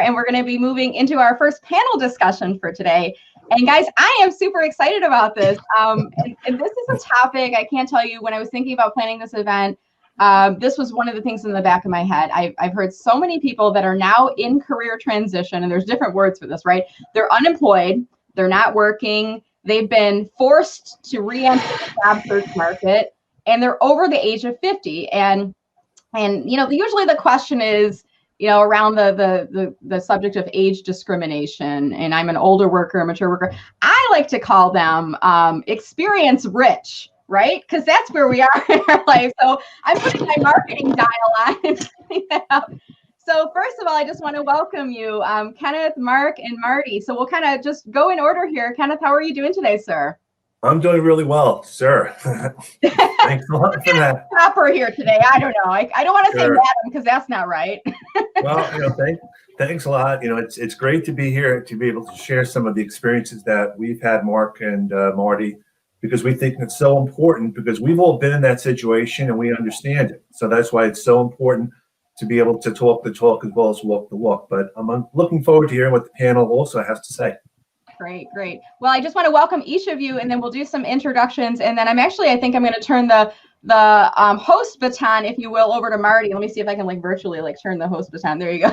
and we're going to be moving into our first panel discussion for today. And guys, I am super excited about this. And this is a topic, I can't tell you, when I was thinking about planning this event, this was one of the things in the back of my head. I've heard so many people that are now in career transition, and there's different words for this, right? They're unemployed, they're not working, they've been forced to re-enter the job search market, and they're over the age of 50. And you know, usually the question is, you know, around the subject of age discrimination. And I'm an older worker, a mature worker. I like to call them experience rich, right? Because that's where we are in our life. So I'm putting my marketing dial on and setting that up. So first of all, I just want to welcome you, Kenneth, Mark, and Marty. So we'll kind of just go in order here. Kenneth, how are you doing today, sir? I'm doing really well, sir. Thanks a lot for that. Proper here today. I don't know. I don't want to say madam because that's not right. Well, you know, thanks a lot. You know, it's great to be here to be able to share some of the experiences that we've had, Mark and Marty, because we think it's so important because we've all been in that situation and we understand it. So that's why it's so important to be able to talk the talk as well as walk the walk. But I'm looking forward to hearing what the panel also has to say. Great, great. Well, I just want to welcome each of you, and then we'll do some introductions, and then I think I'm going to turn the host baton, if you will, over to Marty. Let me see if I can virtually turn the host baton. There you go.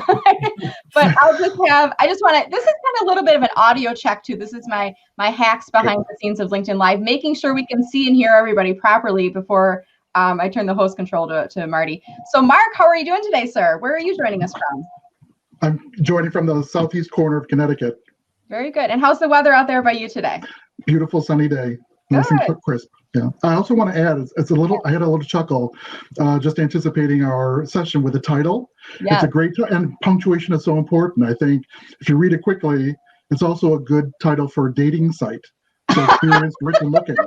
But I just want to. This is kind of a little bit of an audio check too. This is my hacks behind the scenes of LinkedIn Live, making sure we can see and hear everybody properly before I turn the host control to Marty. So, Mark, how are you doing today, sir? Where are you joining us from? I'm joining from the southeast corner of Connecticut. Very good. And how's the weather out there by you today? Beautiful sunny day. Nice and crisp. Yeah. I also want to add, I had a little chuckle just anticipating our session with the title. Yeah. It's a great, and punctuation is so important. I think if you read it quickly, it's also a good title for a dating site. So experience, rich, and looking.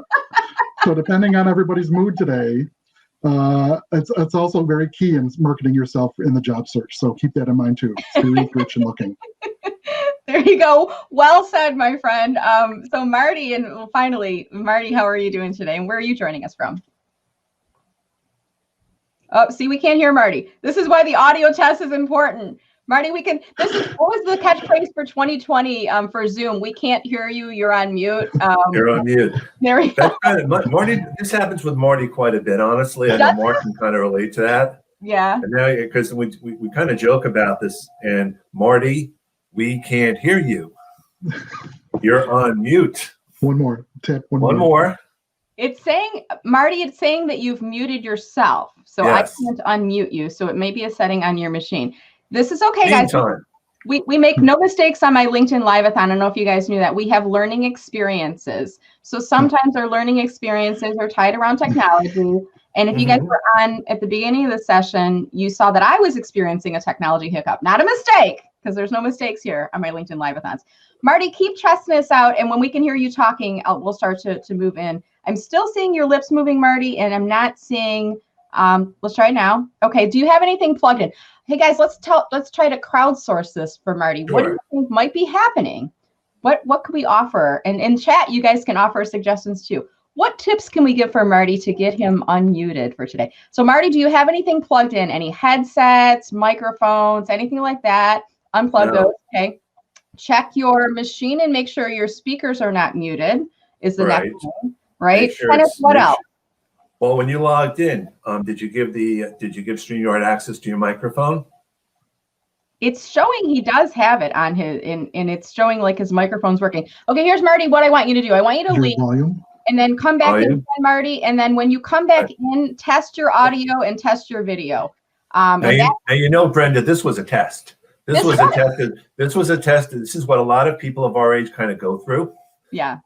So depending on everybody's mood today, it's also very key in marketing yourself in the job search. So keep that in mind too. Experience, rich, and looking. There you go. Well said, my friend. So Marty, and finally, Marty, how are you doing today? And where are you joining us from? Oh, see, we can't hear Marty. This is why the audio test is important. Marty, what was the catchphrase for 2020 for Zoom? We can't hear you. You're on mute. You're on mute. There we go. Marty, this happens with Marty quite a bit, honestly. I know Mark can kind of relate to that. Yeah. And now, because we kind of joke about this, and Marty, we can't hear you. You're on mute. One more. Tap one more. It's saying, Marty, it's saying that you've muted yourself. So yes. I can't unmute you. So it may be a setting on your machine. This is okay, guys. We make no mistakes on my LinkedIn Live-a-thon. I don't know if you guys knew that. We have learning experiences. So sometimes our learning experiences are tied around technology. And if you guys were on at the beginning of the session, you saw that I was experiencing a technology hiccup. Not a mistake, because there's no mistakes here on my LinkedIn Live-a-thons. Marty, keep testing this out. And when we can hear you talking, we'll start to move in. I'm still seeing your lips moving, Marty, and I'm not seeing, let's try it now. Okay, do you have anything plugged in? Hey guys, let's try to crowdsource this for Marty. Sure. What do you think might be happening? What could we offer? And in chat, you guys can offer suggestions too. What tips can we give for Marty to get him unmuted for today? So Marty, do you have anything plugged in? Any headsets, microphones, anything like that? Unplug those, okay? Check your machine and make sure your speakers are not muted is the next thing, right? Sure what else? Well, when you logged in, did you give StreamYard access to your microphone? It's showing he does have it on his, and it's showing his microphone's working. Okay, here's Marty. What I want you to do, I want you to leave and then come back in, Marty. And then when you come back in, test your audio and test your video. Now you know, Brenda, this was a test. This was a test. This is what a lot of people of our age kind of go through. Yeah.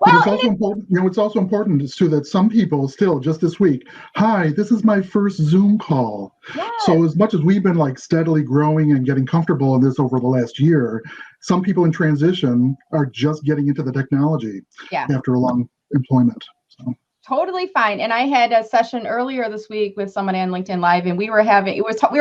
Well, it's also important, it's also important too that some people still just this week, hi, this is my first Zoom call. Yes. So as much as we've been steadily growing and getting comfortable in this over the last year, some people in transition are just getting into the technology after a long employment. So. Totally fine. And I had a session earlier this week with someone on LinkedIn Live, and we were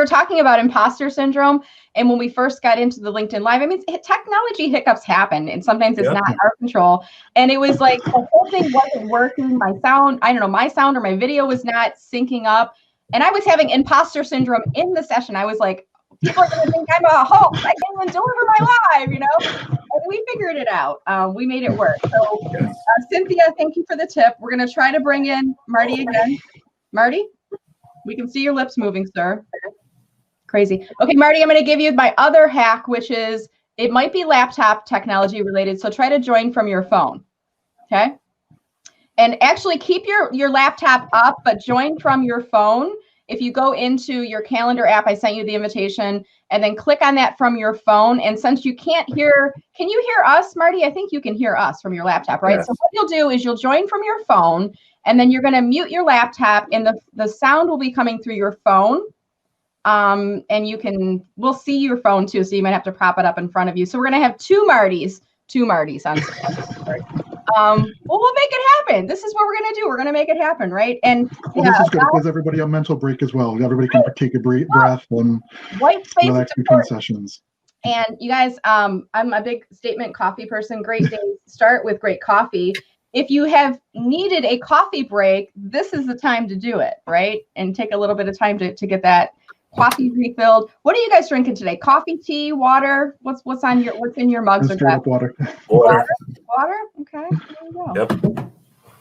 talking about imposter syndrome. And when we first got into the LinkedIn Live, I mean, technology hiccups happen, and sometimes it's not our control. And it was the whole thing wasn't working. My sound, I don't know, my sound or my video was not syncing up. And I was having imposter syndrome in the session. I was like, People are going to think I'm a Hulk. I can't even deliver my live, you know? And we figured it out. We made it work. So, Cynthia, thank you for the tip. We're going to try to bring in Marty again. Marty, we can see your lips moving, sir. Crazy. Okay, Marty, I'm going to give you my other hack, which is it might be laptop technology related. So try to join from your phone. Okay. And actually keep your laptop up, but join from your phone. If you go into your calendar app, I sent you the invitation, and then click on that from your phone. And since you can't hear, can you hear us, Marty? I think you can hear us from your laptop, right? Yes. So what you'll do is you'll join from your phone, and then you're going to mute your laptop, and the sound will be coming through your phone. And we'll see your phone too, so you might have to prop it up in front of you. So we're going to have two Martys on stage. Well, we'll make it happen. This is what we're going to do. We're going to make it happen, right? And well, this is good. It gives everybody a mental break as well. Everybody can take a breath and relax between sessions. And you guys, I'm a big statement coffee person. Great days start with great coffee. If you have needed a coffee break, this is the time to do it, right? And take a little bit of time to get that coffee refilled. What are you guys drinking today? Coffee, tea, water? What's in your mugs? Straight up water. Water. Okay. There you go. Yep.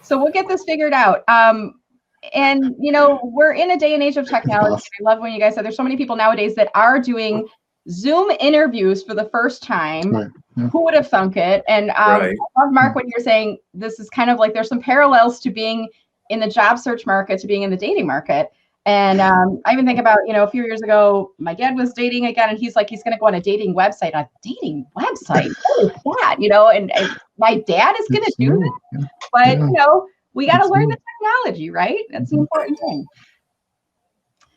So we'll get this figured out. And you know, we're in a day and age of technology. I love when you guys said there's so many people nowadays that are doing Zoom interviews for the first time. Right. Yeah. Who would have thunk it? And I love, Mark, what you're saying. This is kind of like there's some parallels to being in the job search market to being in the dating market. And I even think about, you know, a few years ago, my dad was dating again, and he's like, he's going to go on a dating website. A dating website? What is that? You know, and my dad is going to do that. Yeah. But, you know, we got to learn the technology, right? That's the important thing.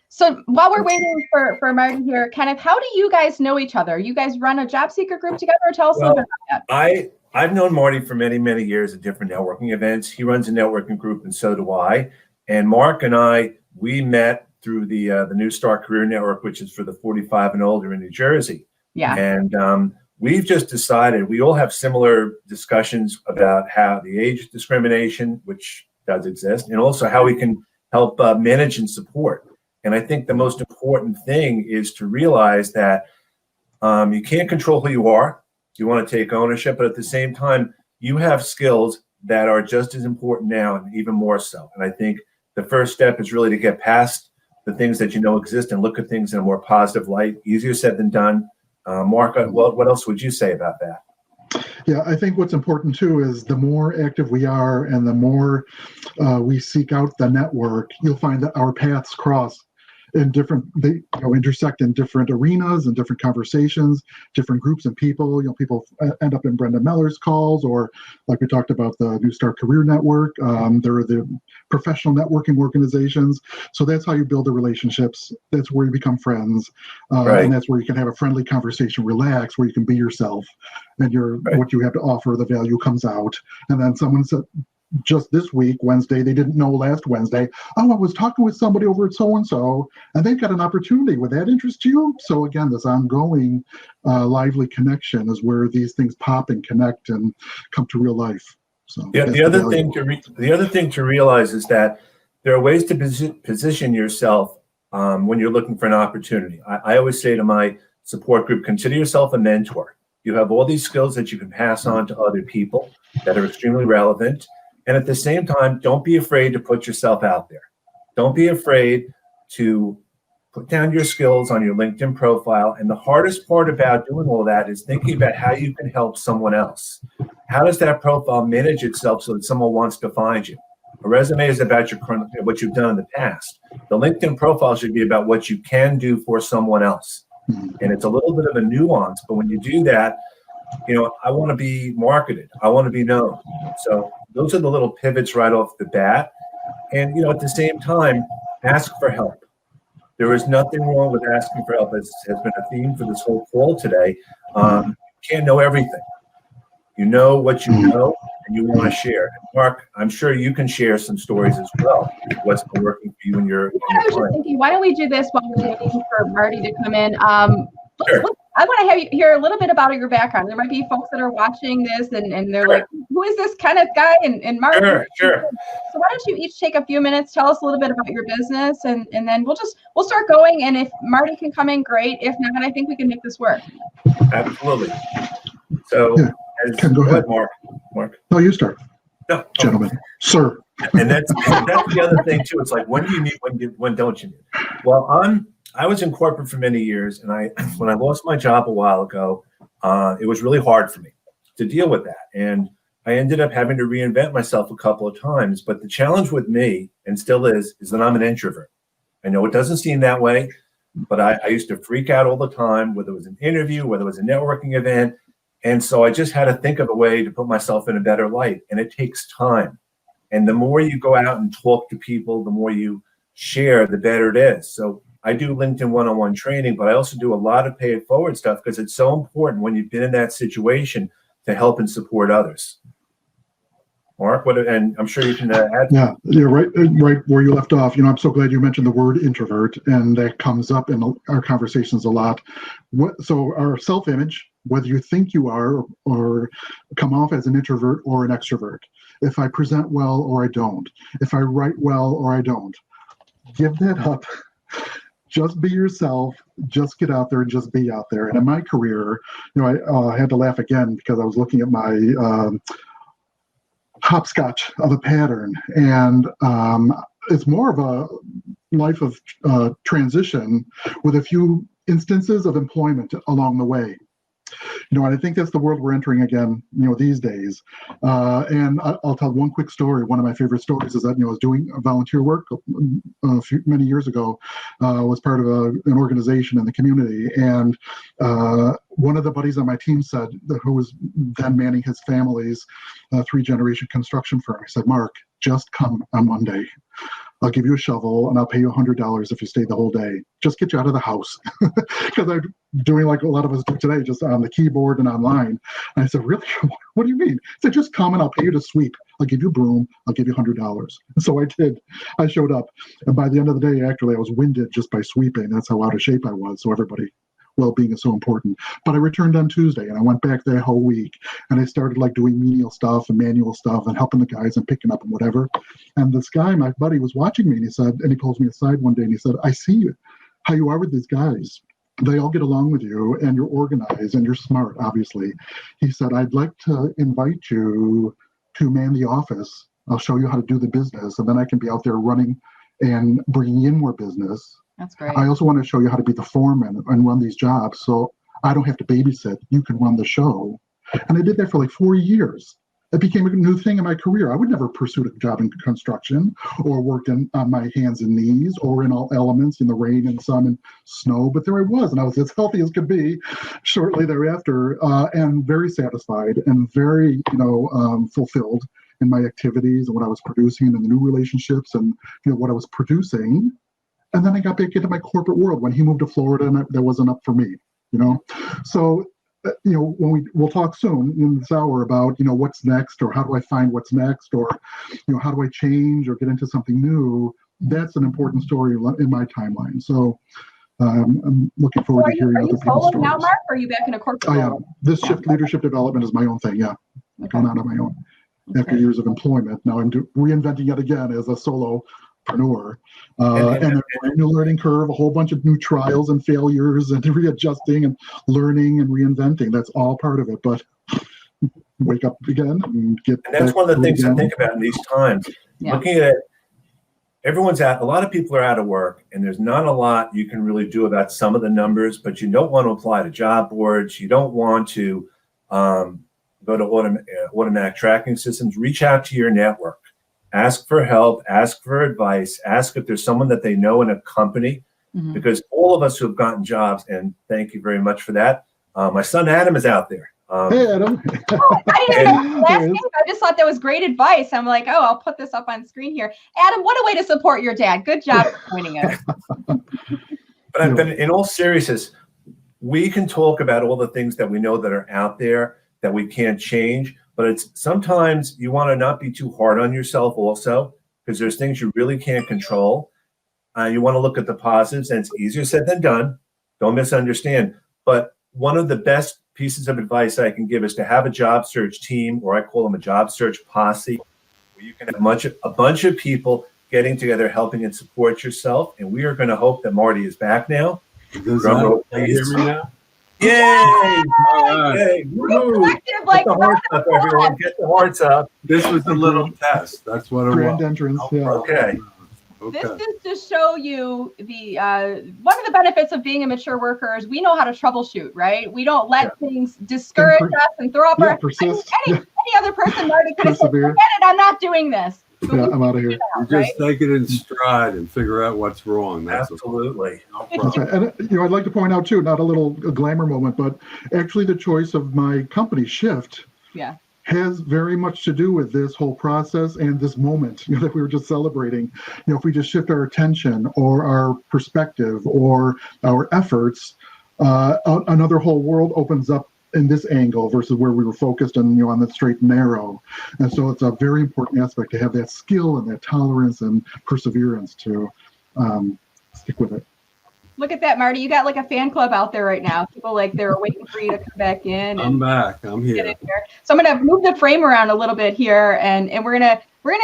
So while we're waiting for Marty here, kind of, how do you guys know each other? You guys run a job seeker group together? Or tell us a little bit about that. I've known Marty for many, many years at different networking events. He runs a networking group, and so do I. And Mark and I, we met through the New Start Career Network, which is for the 45 and older in New Jersey. Yeah. And we've just decided we all have similar discussions about how the age discrimination, which does exist, and also how we can help manage and support. And I think the most important thing is to realize that you can't control who you are. You want to take ownership, but at the same time, you have skills that are just as important now and even more so. And I think the first step is really to get past the things that you know exist and look at things in a more positive light. Easier said than done. Mark, what else would you say about that? Yeah, I think what's important too is the more active we are and the more we seek out the network, you'll find that our paths cross in they intersect in different arenas and different conversations, different groups and people. You know, people end up in Brenda Meller's calls, or like we talked about the New Start Career Network. There are the professional networking organizations. So that's how you build the relationships. That's where you become friends, and that's where you can have a friendly conversation, relax, where you can be yourself, and what you have to offer, the value comes out. And then someone said, just this week, Wednesday, they didn't know last Wednesday, oh, I was talking with somebody over at so-and-so, and they've got an opportunity. Would that interest you? So again, this ongoing lively connection is where these things pop and connect and come to real life. So yeah, the other thing to realize is that there are ways to position yourself when you're looking for an opportunity. I always say to my support group, consider yourself a mentor. You have all these skills that you can pass on to other people that are extremely relevant. And at the same time, don't be afraid to put yourself out there. Don't be afraid to put down your skills on your LinkedIn profile. And the hardest part about doing all that is thinking about how you can help someone else. How does that profile manage itself so that someone wants to find you? A resume is about what you've done in the past. The LinkedIn profile should be about what you can do for someone else. And it's a little bit of a nuance, but when you do that, you know, I want to be marketed. I want to be known. So those are the little pivots right off the bat. And, you know, at the same time, ask for help. There is nothing wrong with asking for help, as has been a theme for this whole call today. You can't know everything. You know what you know, and you want to share. And Mark, I'm sure you can share some stories as well. What's been working for you and your I was just thinking, why don't we do this while we're waiting for Marty to come in? Sure. I want to have you hear a little bit about your background. There might be folks that are watching this and they're like, who is this Kenneth guy? And Mark. Sure. So why don't you each take a few minutes, tell us a little bit about your business, and then we'll start going. And if Marty can come in, great. If not, I think we can make this work. Absolutely. So, go ahead, Mark. No, you start. No, gentlemen, sir. And that's the other thing too. It's like, when do you meet? When don't you meet? Well, I was in corporate for many years, and when I lost my job a while ago, it was really hard for me to deal with that, and I ended up having to reinvent myself a couple of times. But the challenge with me, and still is that I'm an introvert. I know it doesn't seem that way, but I used to freak out all the time, whether it was an interview, whether it was a networking event. And so I just had to think of a way to put myself in a better light. And it takes time. And the more you go out and talk to people, the more you share, the better it is. So I do LinkedIn one-on-one training, but I also do a lot of pay it forward stuff, because it's so important when you've been in that situation to help and support others. Mark, and I'm sure you can add. Yeah, you're right where you left off. I'm so glad you mentioned the word introvert, and that comes up in our conversations a lot. So our self-image, whether you think you are or come off as an introvert or an extrovert, if I present well or I don't, if I write well or I don't, give that up. Just be yourself. Just get out there and just be out there. And in my career, I had to laugh again because I was looking at my hopscotch of a pattern, and it's more of a life of transition with a few instances of employment along the way. And I think that's the world we're entering again, these days. And I'll tell one quick story. One of my favorite stories is that, I was doing volunteer work many years ago. Was part of an organization in the community. And one of the buddies on my team said, who was then manning his family's 3-generation construction firm, he said, "Mark, just come on Monday. I'll give you a shovel and I'll pay you $100 if you stay the whole day. Just get you out of the house." Because I'm doing like a lot of us do today, just on the keyboard and online. And I said, "Really? What do you mean?" He said, "Just come and I'll pay you to sweep. I'll give you a broom. I'll give you $100. And so I did. I showed up. And by the end of the day, actually, I was winded just by sweeping. That's how out of shape I was. So everybody, well-being is so important. But I returned on Tuesday, and I went back that whole week, and I started like doing menial stuff and manual stuff and helping the guys and picking up and whatever. And this guy, my buddy, was watching me, and he pulls me aside one day and he said, "I see how you are with these guys. They all get along with you, and you're organized, and you're smart, obviously." He said, "I'd like to invite you to man the office. I'll show you how to do the business, and then I can be out there running and bringing in more business. That's great. I also want to show you how to be the foreman and run these jobs, so I don't have to babysit. You can run the show." And I did that for like 4 years. It became a new thing in my career. I would never pursue a job in construction or worked on my hands and knees or in all elements in the rain and sun and snow. But there I was, and I was as healthy as could be shortly thereafter, and very satisfied and very, fulfilled in my activities and what I was producing and the new relationships and what I was producing. And then I got back into my corporate world when he moved to Florida, and that wasn't up for me. So. When we'll talk soon in this hour about, what's next, or how do I find what's next, or, how do I change or get into something new? That's an important story in my timeline. So I'm looking forward to hearing other people's stories. Now, Mark, or are you back in a corporate I am. This shift leadership development is my own thing. Yeah. Okay. Going out on my own. Okay. After years of employment, now I'm reinventing it again as a solopreneur. And a new learning curve, a whole bunch of new trials and failures and readjusting and learning and reinventing. That's all part of it. But wake up again and get. And that's one of the things I think about in these times. Yeah. Looking at it, a lot of people are out of work, and there's not a lot you can really do about some of the numbers, but you don't want to apply to job boards. You don't want to go to automatic tracking systems. Reach out to your network. Ask for help, ask for advice, ask if there's someone that they know in a company, because all of us who have gotten jobs, and thank you very much for that. My son Adam is out there. Hey, Adam. I just thought that was great advice. I'm like, I'll put this up on screen here. Adam, what a way to support your dad. Good job for pointing us. But in all seriousness, we can talk about all the things that we know that are out there that we can't change. But it's sometimes you want to not be too hard on yourself also, because there's things you really can't control. You want to look at the positives, and it's easier said than done. Don't misunderstand. But one of the best pieces of advice I can give is to have a job search team, or I call them a job search posse, where you can have a bunch of people getting together, helping and support yourself. And we are going to hope that Marty is back now. Drum roll, please. Hear me now? Yay! Yay! Woo-hoo! Get the hearts up, everyone. Get the hearts up. This was a little test. That's what it was. Grand entrance. Yeah. Okay. This is to show you the one of the benefits of being a mature worker is we know how to troubleshoot, right? We don't let things discourage us and throw up our. Persist. Any other person, Marty, could have said, "Forget it, I'm not doing this." Yeah, I'm out of here. You just take it in stride and figure out what's wrong. That's Absolutely. That's right. And I'd like to point out too, not a glamour moment, but actually the choice of my company Shift has very much to do with this whole process and this moment that we were just celebrating. If we just shift our attention or our perspective or our efforts, another whole world opens up in this angle versus where we were focused on, on the straight and narrow. And so it's a very important aspect to have that skill and that tolerance and perseverance to stick with it. Look at that, Marty. You got like a fan club out there right now. People they're waiting for you to come back in. I'm back. I'm here. So I'm gonna move the frame around a little bit here, and we're gonna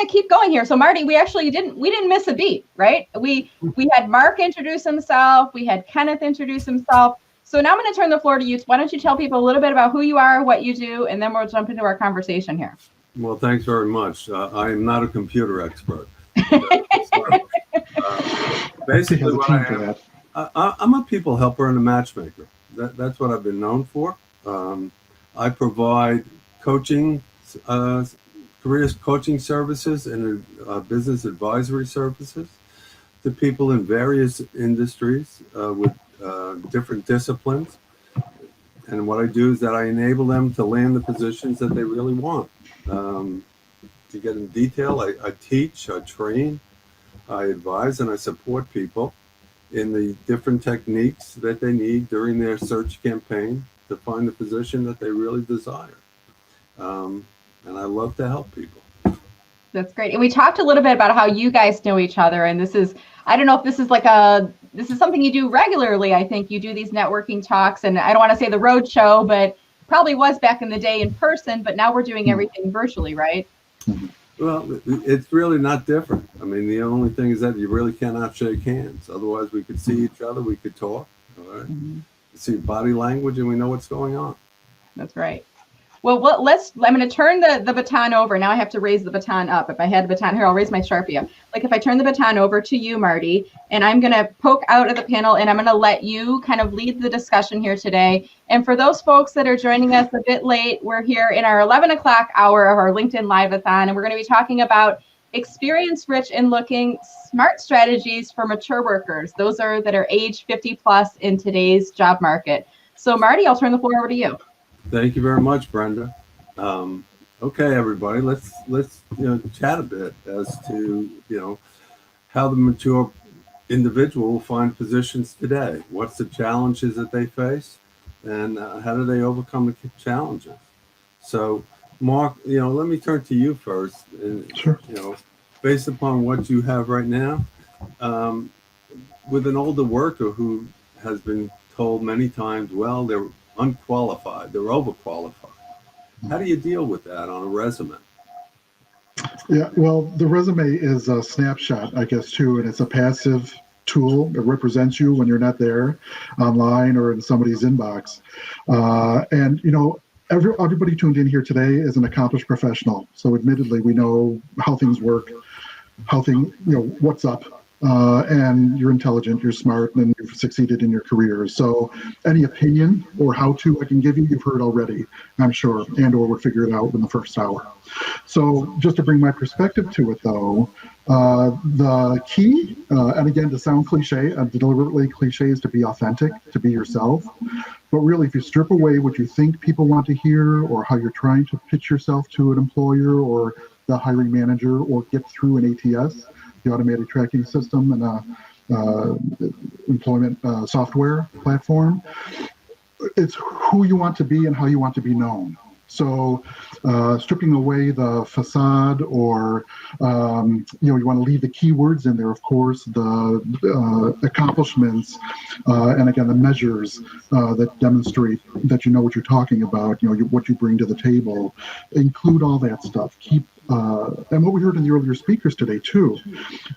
keep going here. So Marty, we didn't miss a beat, right? We had Mark introduce himself. We had Kenneth introduce himself. So now I'm going to turn the floor to you. Why don't you tell people a little bit about who you are, what you do, and then we'll jump into our conversation here. Well, thanks very much. I am not a computer expert. Basically, what I am, I'm a people helper and a matchmaker. That's what I've been known for. I provide coaching, careers coaching services and business advisory services to people in various industries with different disciplines. And what I do is that I enable them to land the positions that they really want. To get in detail, I teach, I train, I advise, and I support people in the different techniques that they need during their search campaign to find the position that they really desire. And I love to help people. That's great. And we talked a little bit about how you guys know each other. And this is, I don't know if this is something you do regularly. I think you do these networking talks, and I don't want to say the road show, but probably was back in the day in person, but now we're doing everything virtually, right? Well, it's really not different. I mean, the only thing is that you really cannot shake hands. Otherwise, we could see each other, we could talk, all right? See body language, and we know what's going on. That's right. Well, I'm going to turn the baton over. Now I have to raise the baton up. If I had the baton here, I'll raise my Sharpie up. Like if I turn the baton over to you, Marty, and I'm going to poke out of the panel, and I'm going to let you kind of lead the discussion here today. And for those folks that are joining us a bit late, we're here in our 11 o'clock hour of our LinkedIn Live-a-thon, and we're going to be talking about experience-rich and looking smart strategies for mature workers, those that are age 50 plus in today's job market. So Marty, I'll turn the floor over to you. Thank you very much, Brenda. Okay, everybody, let's chat a bit as to how the mature individual will find positions today. What's the challenges that they face, and how do they overcome the challenges? So, Mark, let me turn to you first. And, sure. Based upon what you have right now, with an older worker who has been told many times, well, they're unqualified, they're overqualified. How do you deal with that on a resume? Yeah, well, the resume is a snapshot, I guess, too, and it's a passive tool that represents you when you're not there online or in somebody's inbox. And everybody tuned in here today is an accomplished professional. So admittedly, we know how things work, what's up. And you're intelligent, you're smart, and you've succeeded in your career. So any opinion or how-to I can give you, you've heard already, I'm sure, and or we'll figure it out in the first hour. So just to bring my perspective to it, though, the key, and again, to sound cliche, deliberately cliche, is to be authentic, to be yourself. But really, if you strip away what you think people want to hear or how you're trying to pitch yourself to an employer or the hiring manager or get through an ATS, the automated tracking system, and employment software platform. It's who you want to be and how you want to be known. So stripping away the facade, or you want to leave the keywords in there, of course, the accomplishments, and again the measures that demonstrate that you know what you're talking about, what you bring to the table. Include all that stuff. Keep and what we heard in the earlier speakers today too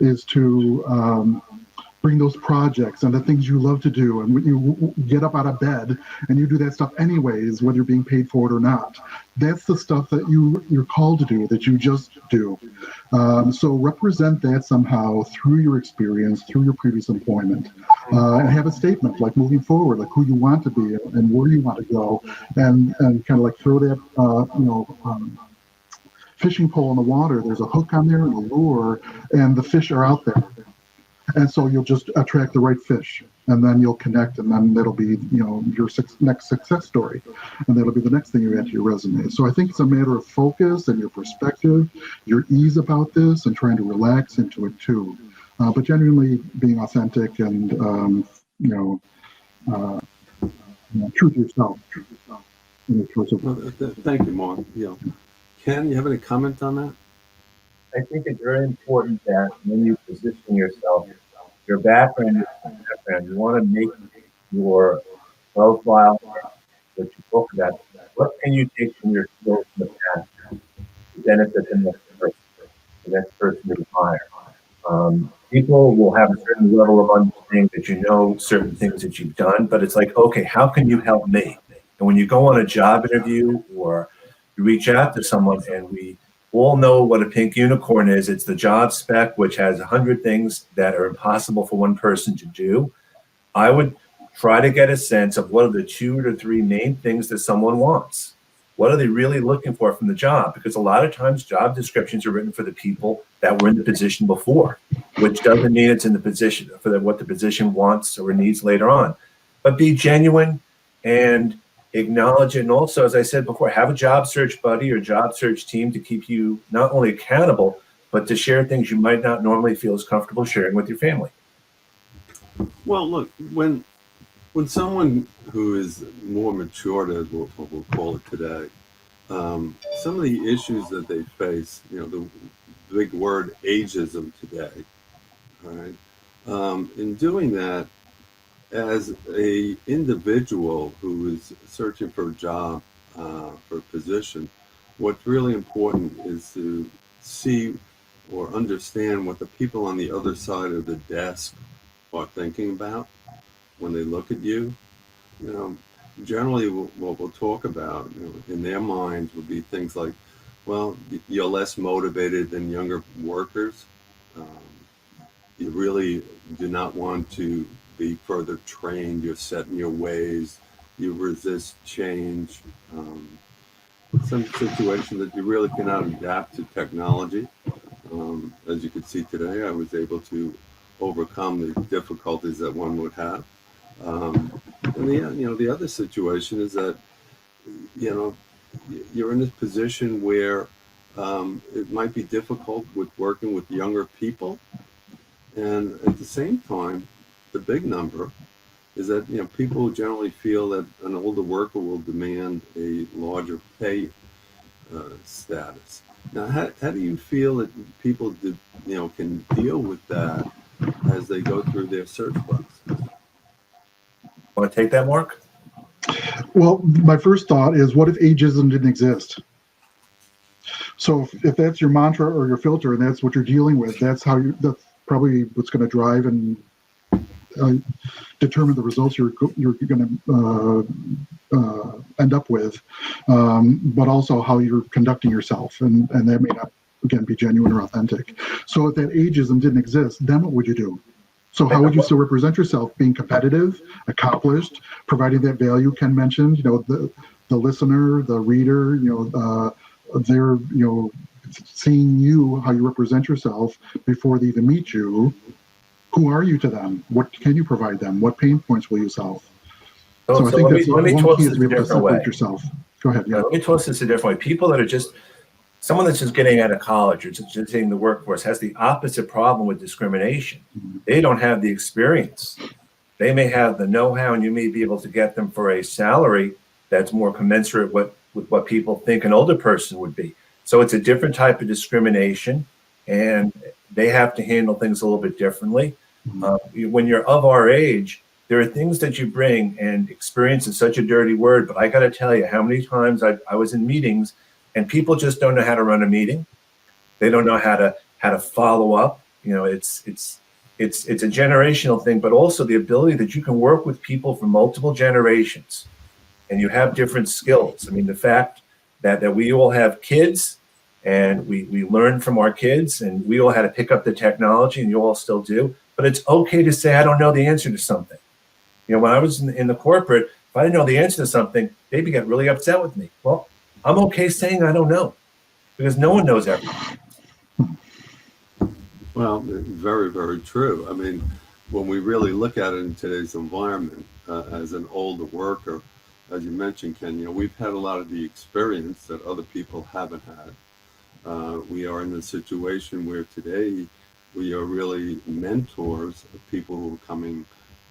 is to bring those projects and the things you love to do, and when you get up out of bed and you do that stuff anyways, whether you're being paid for it or not. That's the stuff that you're called to do, that you just do. So represent that somehow through your experience, through your previous employment, and have a statement like moving forward, like who you want to be and where you want to go, and kind of like throw that fishing pole in the water. There's a hook on there and a lure, and the fish are out there. And so you'll just attract the right fish, and then you'll connect, and then that'll be, your next success story, and that'll be the next thing you add to your resume. So I think it's a matter of focus and your perspective, your ease about this, and trying to relax into it too. But genuinely being authentic and true to yourself. Thank you, Mark. Ken, you have any comment on that? I think it's very important that when you position yourself, your background, you want to make your profile, what you talk about, what can you take from your skills in the past to benefit the next person you hire? People will have a certain level of understanding that you know certain things that you've done, but it's like, okay, how can you help me? And when you go on a job interview or you reach out to someone, and we all know what a pink unicorn is. It's the job spec, which has 100 things that are impossible for one person to do. I would try to get a sense of what are the 2 to 3 main things that someone wants. What are they really looking for from the job? Because a lot of times job descriptions are written for the people that were in the position before, which doesn't mean it's in the position for what the position wants or needs later on. But be genuine and acknowledge it. And also, as I said before, have a job search buddy or job search team to keep you not only accountable, but to share things you might not normally feel as comfortable sharing with your family. Well, look, when someone who is more mature, as we'll call it today, some of the issues that they face, the big word ageism today, all right? In doing that, as a individual who is searching for a job, for a position, what's really important is to see or understand what the people on the other side of the desk are thinking about when they look at you. Generally what we'll talk about in their minds would be things like, well, you're less motivated than younger workers. You really do not want to be further trained, you're set in your ways, you resist change. Some situation that you really cannot adapt to technology. As you can see today, I was able to overcome the difficulties that one would have. And the other situation is that, you're in this position where it might be difficult with working with younger people. And at the same time, the big number is that people generally feel that an older worker will demand a larger pay status. Now, how do you feel that people can deal with that as they go through their search process? Want to take that, Mark? Well, my first thought is, what if ageism didn't exist? So if that's your mantra or your filter, and that's what you're dealing with, that's probably what's going to drive and determine the results you're going to end up with, but also how you're conducting yourself, and that may not, again, be genuine or authentic. So if that ageism didn't exist, then what would you do? So how would you still represent yourself? Being competitive, accomplished, providing that value Ken mentioned, the listener, the reader, they're, seeing you, how you represent yourself before they even meet you. Who are you to them? What can you provide them? What pain points will you solve? So I think that's one key, is to be able to separate yourself. Go ahead. Yeah. Let me toss this a different way. People that are someone that's just getting out of college or just entering the workforce has the opposite problem with discrimination. Mm-hmm. They don't have the experience. They may have the know-how, and you may be able to get them for a salary that's more commensurate with with what people think an older person would be. So it's a different type of discrimination, and they have to handle things a little bit differently. When you're of our age, there are things that you bring, and experience is such a dirty word, but I got to tell you how many times I was in meetings and people just don't know how to run a meeting. They don't know how to follow up. It's a generational thing, but also the ability that you can work with people from multiple generations and you have different skills. I mean, the fact that we all have kids and we learn from our kids, and we all had to pick up the technology, and you all still do, but it's okay to say, I don't know the answer to something. When I was in the corporate, if I didn't know the answer to something, they'd get really upset with me. Well, I'm okay saying I don't know, because no one knows everything. Well, very, very true. I mean, when we really look at it in today's environment, as an older worker, as you mentioned, Ken, we've had a lot of the experience that other people haven't had. We are in a situation where today we are really mentors of people who are coming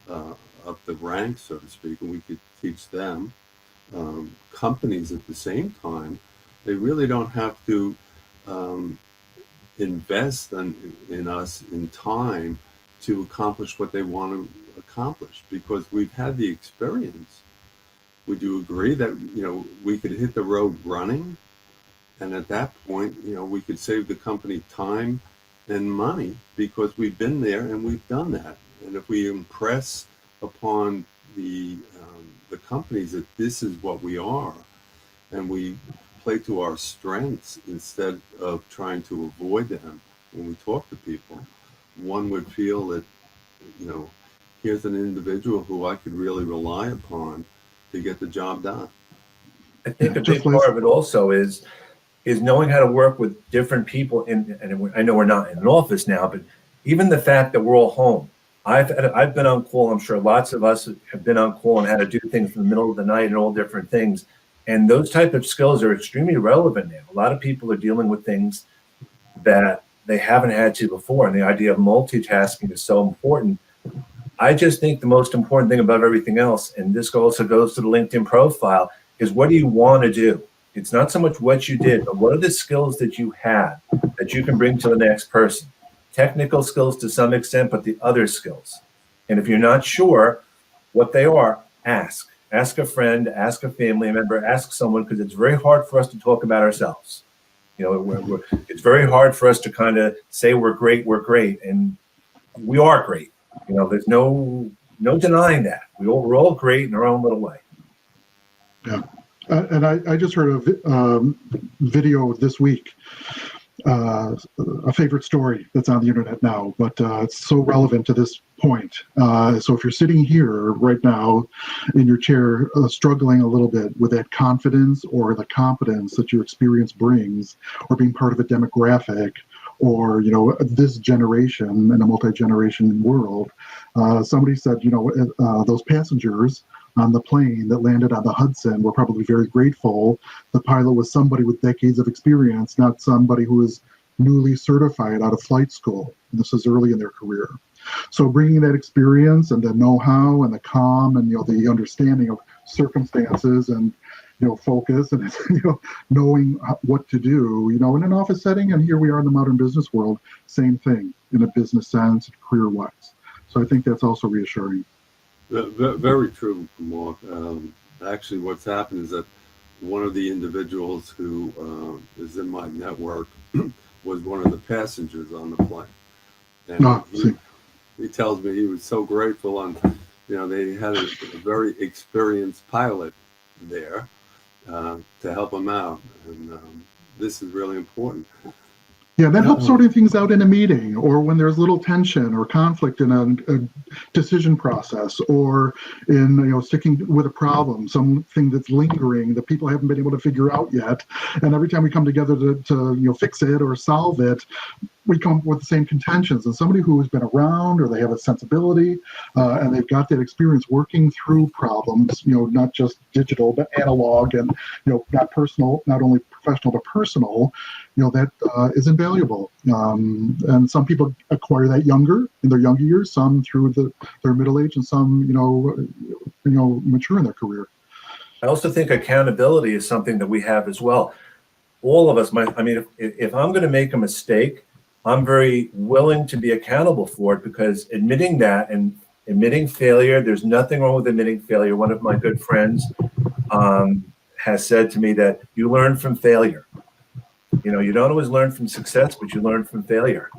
up the ranks, so to speak, and we could teach them. Companies at the same time, they really don't have to invest in us in time to accomplish what they want to accomplish, because we've had the experience. Would you agree that we could hit the road running, and at that point we could save the company time and money, because we've been there and we've done that? And if we impress upon the companies that this is what we are, and we play to our strengths instead of trying to avoid them when we talk to people, one would feel that here's an individual who I could really rely upon to get the job done. I think a big part of it also is knowing how to work with different people. And I know we're not in an office now, but even the fact that we're all home. I've been on call. I'm sure lots of us have been on call and had to do things in the middle of the night and all different things. And those type of skills are extremely relevant now. A lot of people are dealing with things that they haven't had to before. And the idea of multitasking is so important. I just think the most important thing above everything else, and this also goes to the LinkedIn profile, is what do you want to do? It's not so much what you did, but what are the skills that you have that you can bring to the next person? Technical skills to some extent, but the other skills. And if you're not sure what they are, ask. Ask a friend, ask a family member, ask someone, because it's very hard for us to talk about ourselves. It's very hard for us to kind of say we're great, and we are great. There's no denying that. We're all great in our own little way. Yeah. And I just heard a video this week, a favorite story that's on the internet now, but it's so relevant to this point. So if you're sitting here right now in your chair, struggling a little bit with that confidence or the competence that your experience brings, or being part of a demographic, or this generation in a multi-generation world, somebody said those passengers on the plane that landed on the Hudson were probably very grateful the pilot was somebody with decades of experience, not somebody who is newly certified out of flight school. And this is early in their career. So bringing that experience and the know-how and the calm and the understanding of circumstances and focus and knowing what to do in an office setting, and here we are in the modern business world, same thing in a business sense, career-wise. So I think that's also reassuring. Very true, Mark. Actually, what's happened is that one of the individuals who is in my network was one of the passengers on the plane. And he tells me he was so grateful they had a very experienced pilot there to help him out. And this is really important. Yeah, that helps sorting things out in a meeting, or when there's little tension or conflict in a decision process, or in sticking with a problem, something that's lingering that people haven't been able to figure out yet. And every time we come together to fix it or solve it, we come up with the same contentions. And somebody who's been around, or they have a sensibility, and they've got that experience working through problems, not just digital but analog, and not personal, not only professional but personal, that is invaluable. And some people acquire that in their younger years, some through their middle age, and some mature in their career. I also think accountability is something that we have as well. All of us, if I'm going to make a mistake, I'm very willing to be accountable for it, because admitting that and admitting failure, there's nothing wrong with admitting failure. One of my good friends has said to me that you learn from failure. You don't always learn from success, but you learn from failure.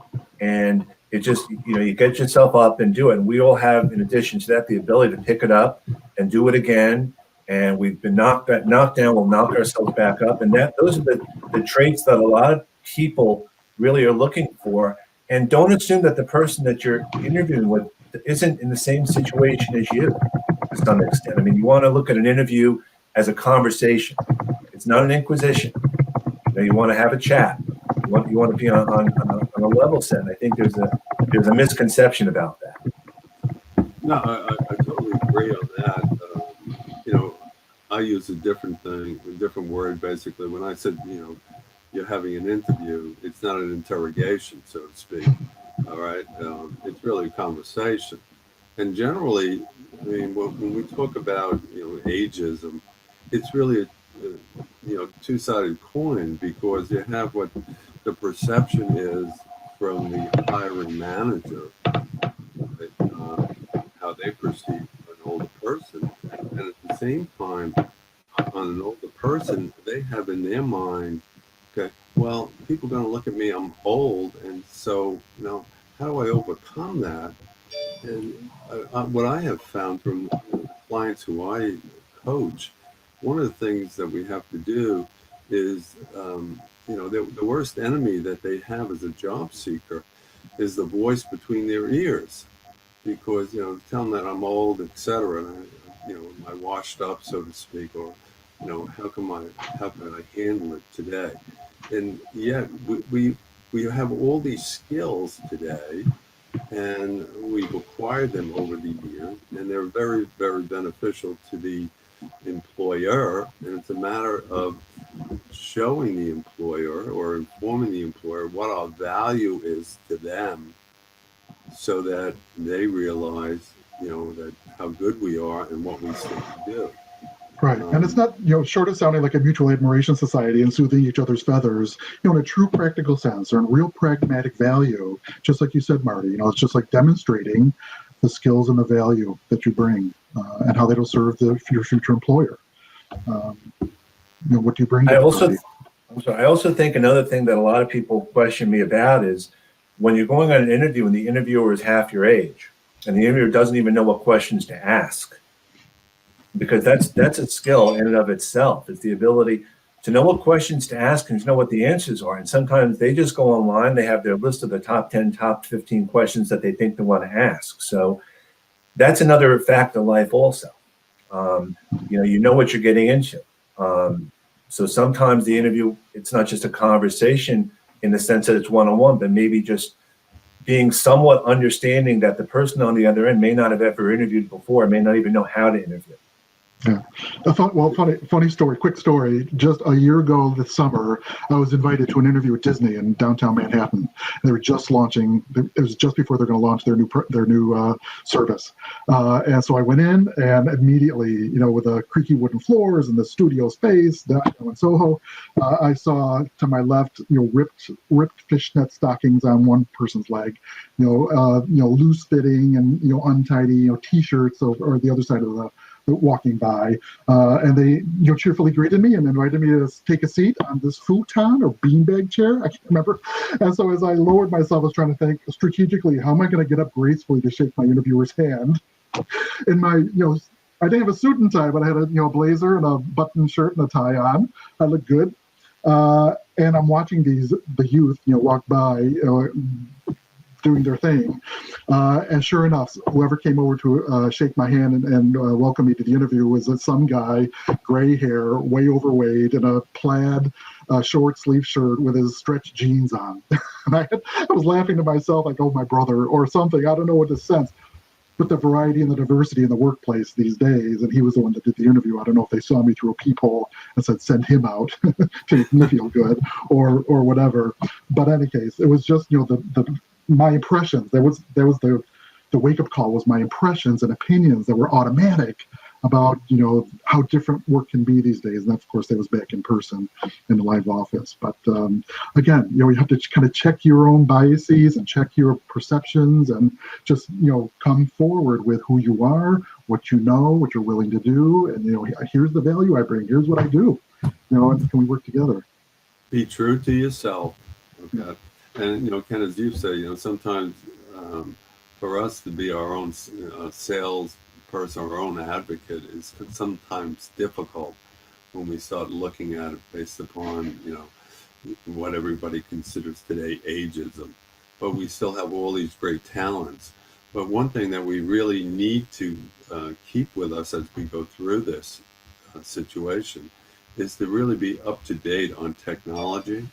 And it just, you get yourself up and do it. And we all have, in addition to that, the ability to pick it up and do it again. And we've been knocked down, we'll knock ourselves back up. And those are the traits that a lot of people really are looking for. And don't assume that the person that you're interviewing with isn't in the same situation as you to some extent. You want to look at an interview as a conversation. It's not an inquisition. You want to have a chat. You want to be on a level set. And I think there's a misconception about that. No, I totally agree on that. I use a different word, basically. When I said, you're having an interview, it's not an interrogation, so to speak. All right. It's really a conversation. And generally, when we talk about, ageism, it's really a two-sided coin, because you have what the perception is from the hiring manager, how they perceive an older person. And at the same time, on an older person, they have in their mind, okay, well, people are going to look at me, I'm old, and so, how do I overcome that? And what I have found from the clients who I coach, one of the things that we have to do is, the worst enemy that they have as a job seeker is the voice between their ears, because, tell them that I'm old, etc., and am I washed up, so to speak, or, how can I handle it today? And yet we have all these skills today, and we've acquired them over the years, and they're very, very beneficial to the employer. And it's a matter of showing the employer or informing the employer what our value is to them, so that they realize, that how good we are and what we stand to do. Right. And it's not, short of sounding like a mutual admiration society and soothing each other's feathers, in a true practical sense, or in real pragmatic value, just like you said, Marty, it's just like demonstrating the skills and the value that you bring, and how that'll serve your future employer. What do you bring? I also think another thing that a lot of people question me about is when you're going on an interview and the interviewer is half your age, and the interviewer doesn't even know what questions to ask. Because that's a skill in and of itself. It's the ability to know what questions to ask and to know what the answers are. And sometimes they just go online, they have their list of the top 10, top 15 questions that they think they want to ask. So that's another fact of life also. You know what you're getting into. So sometimes the interview, it's not just a conversation in the sense that it's one-on-one, but maybe just being somewhat understanding that the person on the other end may not have ever interviewed before, may not even know how to interview. Yeah. Funny story, quick story. Just a year ago this summer, I was invited to an interview with Disney in downtown Manhattan. They were just launching, it was just before they're going to launch their new service. And so I went in, and immediately, with the creaky wooden floors and the studio space in Soho, I saw to my left, ripped fishnet stockings on one person's leg, loose fitting and, untidy, t-shirts or the other side of the walking by, and they cheerfully greeted me and invited me to take a seat on this futon or beanbag chair. I can't remember. And so as I lowered myself, I was trying to think strategically, how am I going to get up gracefully to shake my interviewer's hand? In my, I didn't have a suit and tie, but I had a blazer and a button shirt and a tie on. I looked good. And I'm watching the youth, walk by, doing their thing. And sure enough, whoever came over to shake my hand and welcome me to the interview was some guy, gray hair, way overweight, in a plaid short sleeve shirt with his stretched jeans on. And I was laughing to myself like, oh, my brother or something. I don't know what to sense. But the variety and the diversity in the workplace these days, and he was the one that did the interview. I don't know if they saw me through a peephole and said, send him out to make me feel good or whatever. But in any case, it was just, my impressions. There was the wake-up call was my impressions and opinions that were automatic about, how different work can be these days. And of course, that was back in person in the live office. But again, you have to kind of check your own biases and check your perceptions and just, come forward with who you are, what you know, what you're willing to do. And, here's the value I bring. Here's what I do, and can we work together? Be true to yourself. Okay. And, Ken, as you say, sometimes for us to be our own sales person, our own advocate is sometimes difficult when we start looking at it based upon, what everybody considers today ageism. But we still have all these great talents. But one thing that we really need to keep with us as we go through this situation is to really be up to date on technology.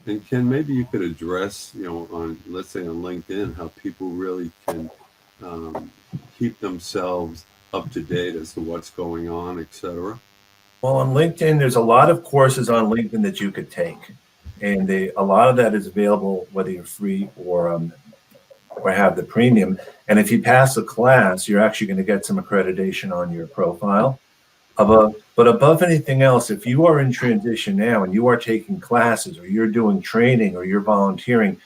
And Ken, maybe you could address, on, let's say on LinkedIn, how people really can keep themselves up to date as to what's going on, et cetera. Well, on LinkedIn, there's a lot of courses on LinkedIn that you could take. And a lot of that is available, whether you're free or have the premium. And if you pass a class, you're actually going to get some accreditation on your profile. But above anything else, if you are in transition now and you are taking classes or you're doing training or you're volunteering,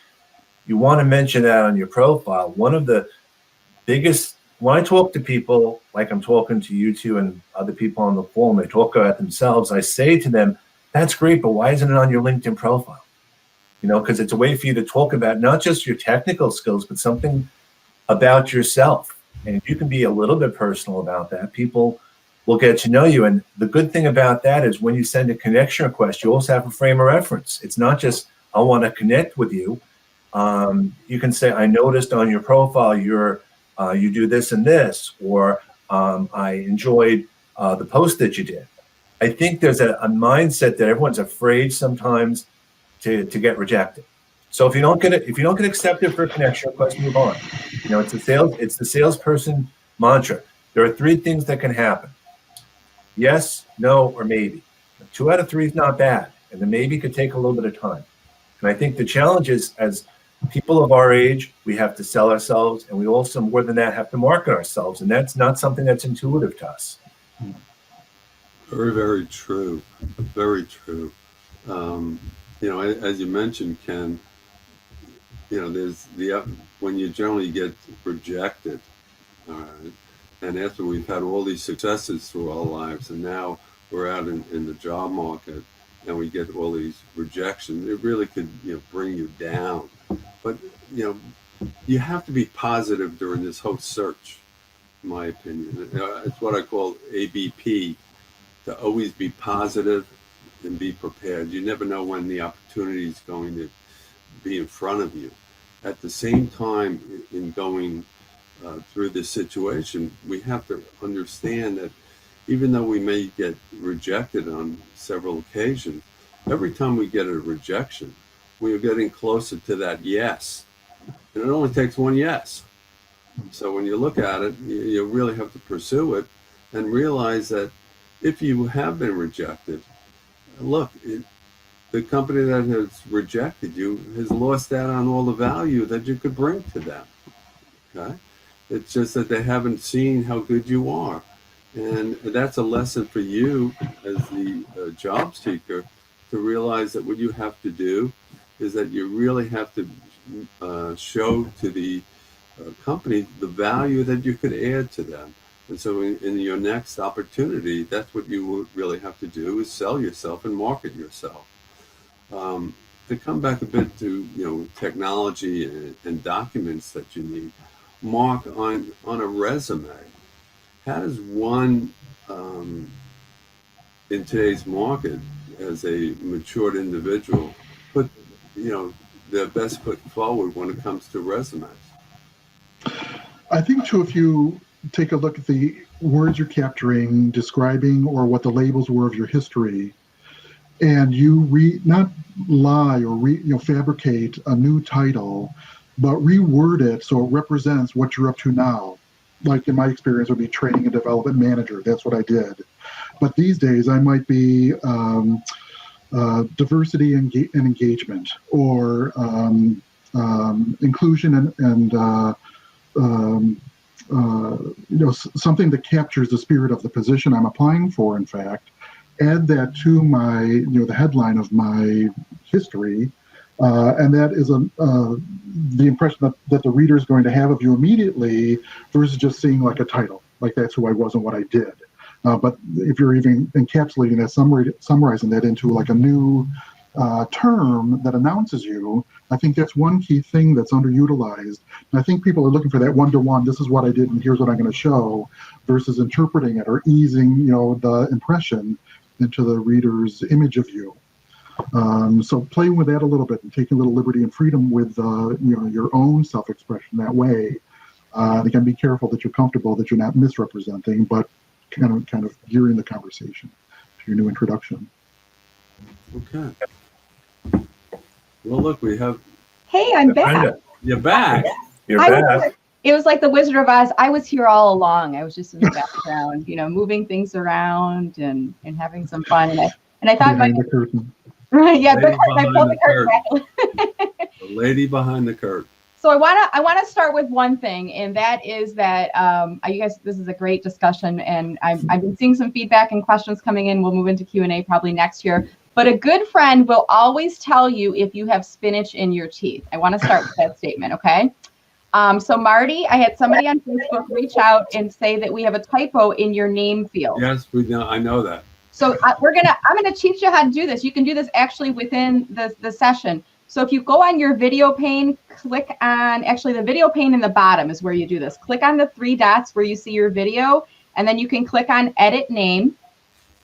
you want to mention that on your profile. One of the biggest, when I talk to people, like I'm talking to you two and other people on the call, and they talk about themselves, I say to them, that's great, but why isn't it on your LinkedIn profile? Because it's a way for you to talk about not just your technical skills, but something about yourself. And if you can be a little bit personal about that, people will get to know you. And the good thing about that is when you send a connection request, you also have a frame of reference. It's not just, I want to connect with you. You can say, I noticed on your profile, you do this and this, or I enjoyed the post that you did. I think there's a mindset that everyone's afraid sometimes to get rejected. So if you don't get accepted for a connection request, move on. It's the salesperson mantra. There are 3 things that can happen: yes, no, or maybe. 2 out of 3 is not bad, and the maybe could take a little bit of time. And I think the challenge is, as people of our age, we have to sell ourselves, and we also, more than that, have to market ourselves, and that's not something that's intuitive to us. Very, very true. Very true. As you mentioned, Ken, there's when you generally get rejected, and after we've had all these successes through our lives, and now we're out in the job market, and we get all these rejections, it really could, bring you down. But, you have to be positive during this whole search, in my opinion. It's what I call ABP, to always be positive and be prepared. You never know when the opportunity is going to be in front of you. At the same time, in going through this situation, we have to understand that even though we may get rejected on several occasions, every time we get a rejection, we are getting closer to that yes. And it only takes one yes. So when you look at it, you really have to pursue it and realize that if you have been rejected, look, the company that has rejected you has lost out on all the value that you could bring to them. Okay? It's just that they haven't seen how good you are. And that's a lesson for you as the job seeker, to realize that what you have to do is that you really have to show to the company the value that you could add to them. And so in your next opportunity, that's what you would really have to do, is sell yourself and market yourself. To come back a bit to technology and documents that you need, Mark, on a resume, how does one in today's market, as a matured individual, put their best foot forward when it comes to resumes? I think too, if you take a look at the words you're capturing, describing, or what the labels were of your history, and you not lie or fabricate a new title, but reword it so it represents what you're up to now. Like in my experience, would be training and development manager. That's what I did. But these days, I might be diversity and engagement, or inclusion and something that captures the spirit of the position I'm applying for. In fact, add that to my, the headline of my history, and that is the impression that the reader is going to have of you immediately, versus just seeing like a title, like that's who I was and what I did. But if you're even encapsulating that, summarizing that into like a new term that announces you, I think that's one key thing that's underutilized. And I think people are looking for that one-to-one, this is what I did and here's what I'm going to show, versus interpreting it or easing, the impression into the reader's image of you. So playing with that a little bit and taking a little liberty and freedom with, your own self-expression that way. Again, be careful that you're comfortable, that you're not misrepresenting, but kind of gearing the conversation to your new introduction. Okay. Well, look, we have. Hey, I'm back. Brenda. You're back. You're back. It was like the Wizard of Oz. I was here all along. I was just in the background, moving things around and having some fun. And I thought behind the curtain. Right, yeah, I pulled the curtain back. The lady behind the curtain. So I want to start with one thing, and that is that you guys, this is a great discussion, and I've been seeing some feedback and questions coming in. We'll move into Q&A probably next year. But a good friend will always tell you if you have spinach in your teeth. I want to start with that statement, okay? So Marty, I had somebody on Facebook reach out and say that we have a typo in your name field. Yes, we know. I know that. So I'm gonna teach you how to do this. You can do this actually within the session. So if you go on your video pane, click on, actually the video pane in the bottom is where you do this. Click on the 3 dots where you see your video, and then you can click on edit name,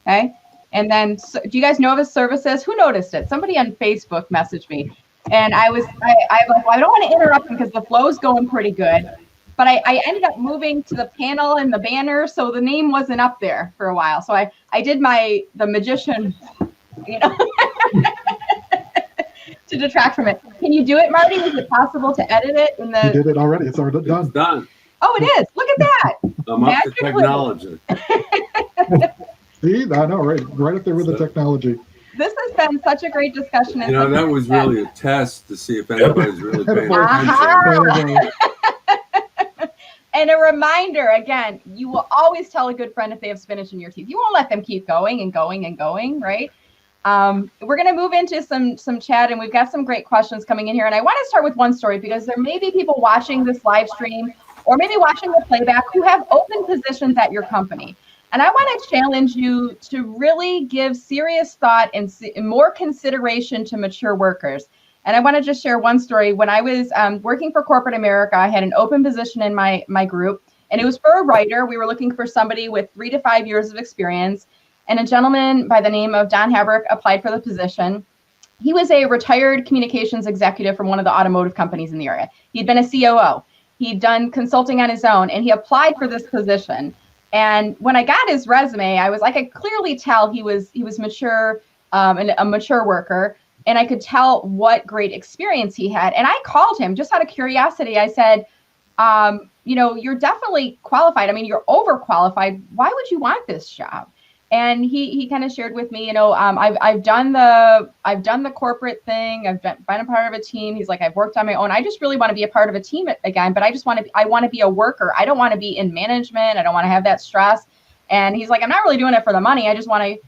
okay? And then, do you guys know of his services? Who noticed it? Somebody on Facebook messaged me. And I was like, well, I don't want to interrupt him because the flow's going pretty good. But I ended up moving to the panel and the banner, so the name wasn't up there for a while. So I did the magician, to detract from it. Can you do it, Marty? Is it possible to edit it in the? You did it already. It's already done. It's done. Oh, it is. Look at that. I'm up to technology. See, I know, right up there with the technology. This has been such a great discussion. That was really a test to see if anybody's really paying attention. And a reminder, again, you will always tell a good friend if they have spinach in your teeth. You won't let them keep going and going and going, right? We're going to move into some chat, and we've got some great questions coming in here. And I want to start with one story because there may be people watching this live stream or maybe watching the playback who have open positions at your company. And I want to challenge you to really give serious thought and more consideration to mature workers. And I want to just share one story. When I was working for corporate America, I had an open position in my group, and it was for a writer. We were looking for somebody with 3 to 5 years of experience. And a gentleman by the name of Don Habrick applied for the position. He was a retired communications executive from one of the automotive companies in the area. He'd been a COO. He'd done consulting on his own, and he applied for this position. And when I got his resume, I could clearly tell he was mature, and a mature worker, and I could tell what great experience he had. And I called him just out of curiosity. I said, you're definitely qualified. I mean, you're overqualified. Why would you want this job? And he kind of shared with me, I've done the corporate thing. I've been a part of a team. He's like, I've worked on my own. I just really want to be a part of a team again, but I want to be a worker. I don't want to be in management. I don't want to have that stress. And he's like, I'm not really doing it for the money. I just want to,